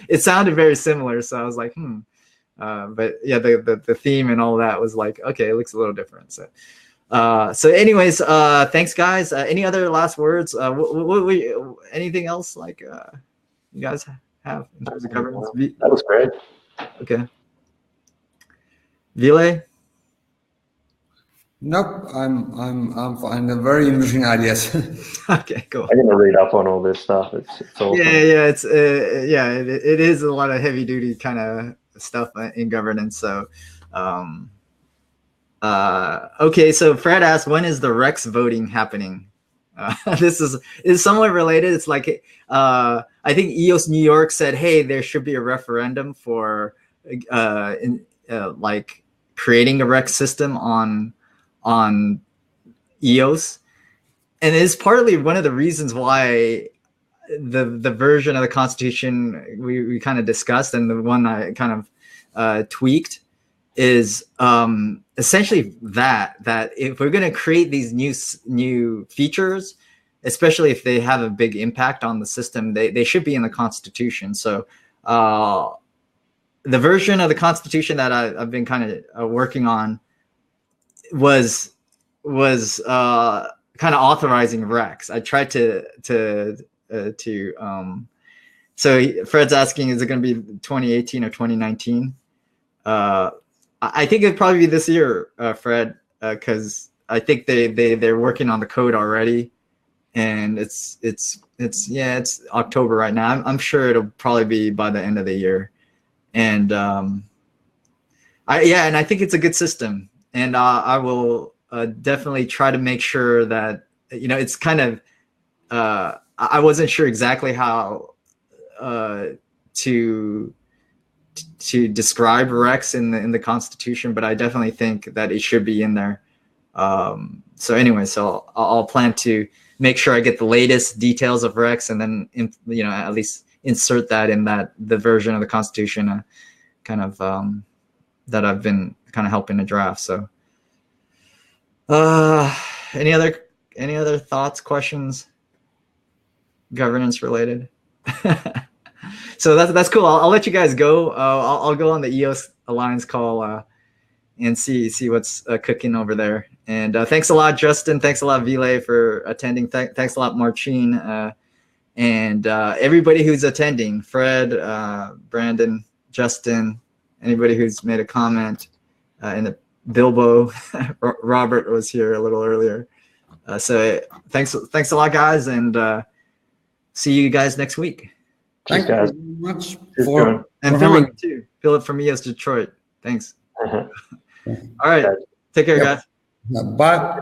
it sounded very similar, so I was like, but yeah, the theme and all that was like, okay, it looks a little different. So anyways, thanks, guys. Any other last words? Anything else like you guys have in terms of governance? That was great. Okay. Ville? Nope, I'm fine. They're very interesting ideas. Okay, cool. I'm gonna read up on all this stuff. It's awesome. Yeah, it's it is a lot of heavy duty kind of stuff in governance. So, okay. So Fred asked, when is the Rex voting happening? This is somewhat related. It's like I think EOS New York said, hey, there should be a referendum for like creating a REX system on EOS, and it's partly one of the reasons why the version of the Constitution we kind of discussed, and the one I kind of tweaked, is essentially that if we're going to create these new features, especially if they have a big impact on the system, they should be in the Constitution. So the version of the Constitution that I've been kind of working on was kind of authorizing REX. I tried to so Fred's asking, is it going to be 2018 or 2019? I think it'd probably be this year, Fred, because I think they're working on the code already, and it's October right now. I'm sure it'll probably be by the end of the year, and I think it's a good system, and I will definitely try to make sure that it's kind of I wasn't sure exactly how to describe REX in the Constitution, but I definitely think that it should be in there. So anyway, so I'll plan to make sure I get the latest details of REX, and then at least insert that in the version of the Constitution, kind of that I've been kind of helping to draft. So any other thoughts, questions, governance related? So that's cool. I'll let you guys go. I'll go on the EOS Alliance call and see what's cooking over there. And thanks a lot, Justin. Thanks a lot, Ville, for attending. Thanks a lot, Marcin, and everybody who's attending. Fred, Brandon, Justin, anybody who's made a comment, and Bilbo, Robert was here a little earlier. So thanks a lot, guys, and see you guys next week. Thank you very much for Philip too. Philip from EOS Detroit. Thanks. All right. Take care, guys. Bye.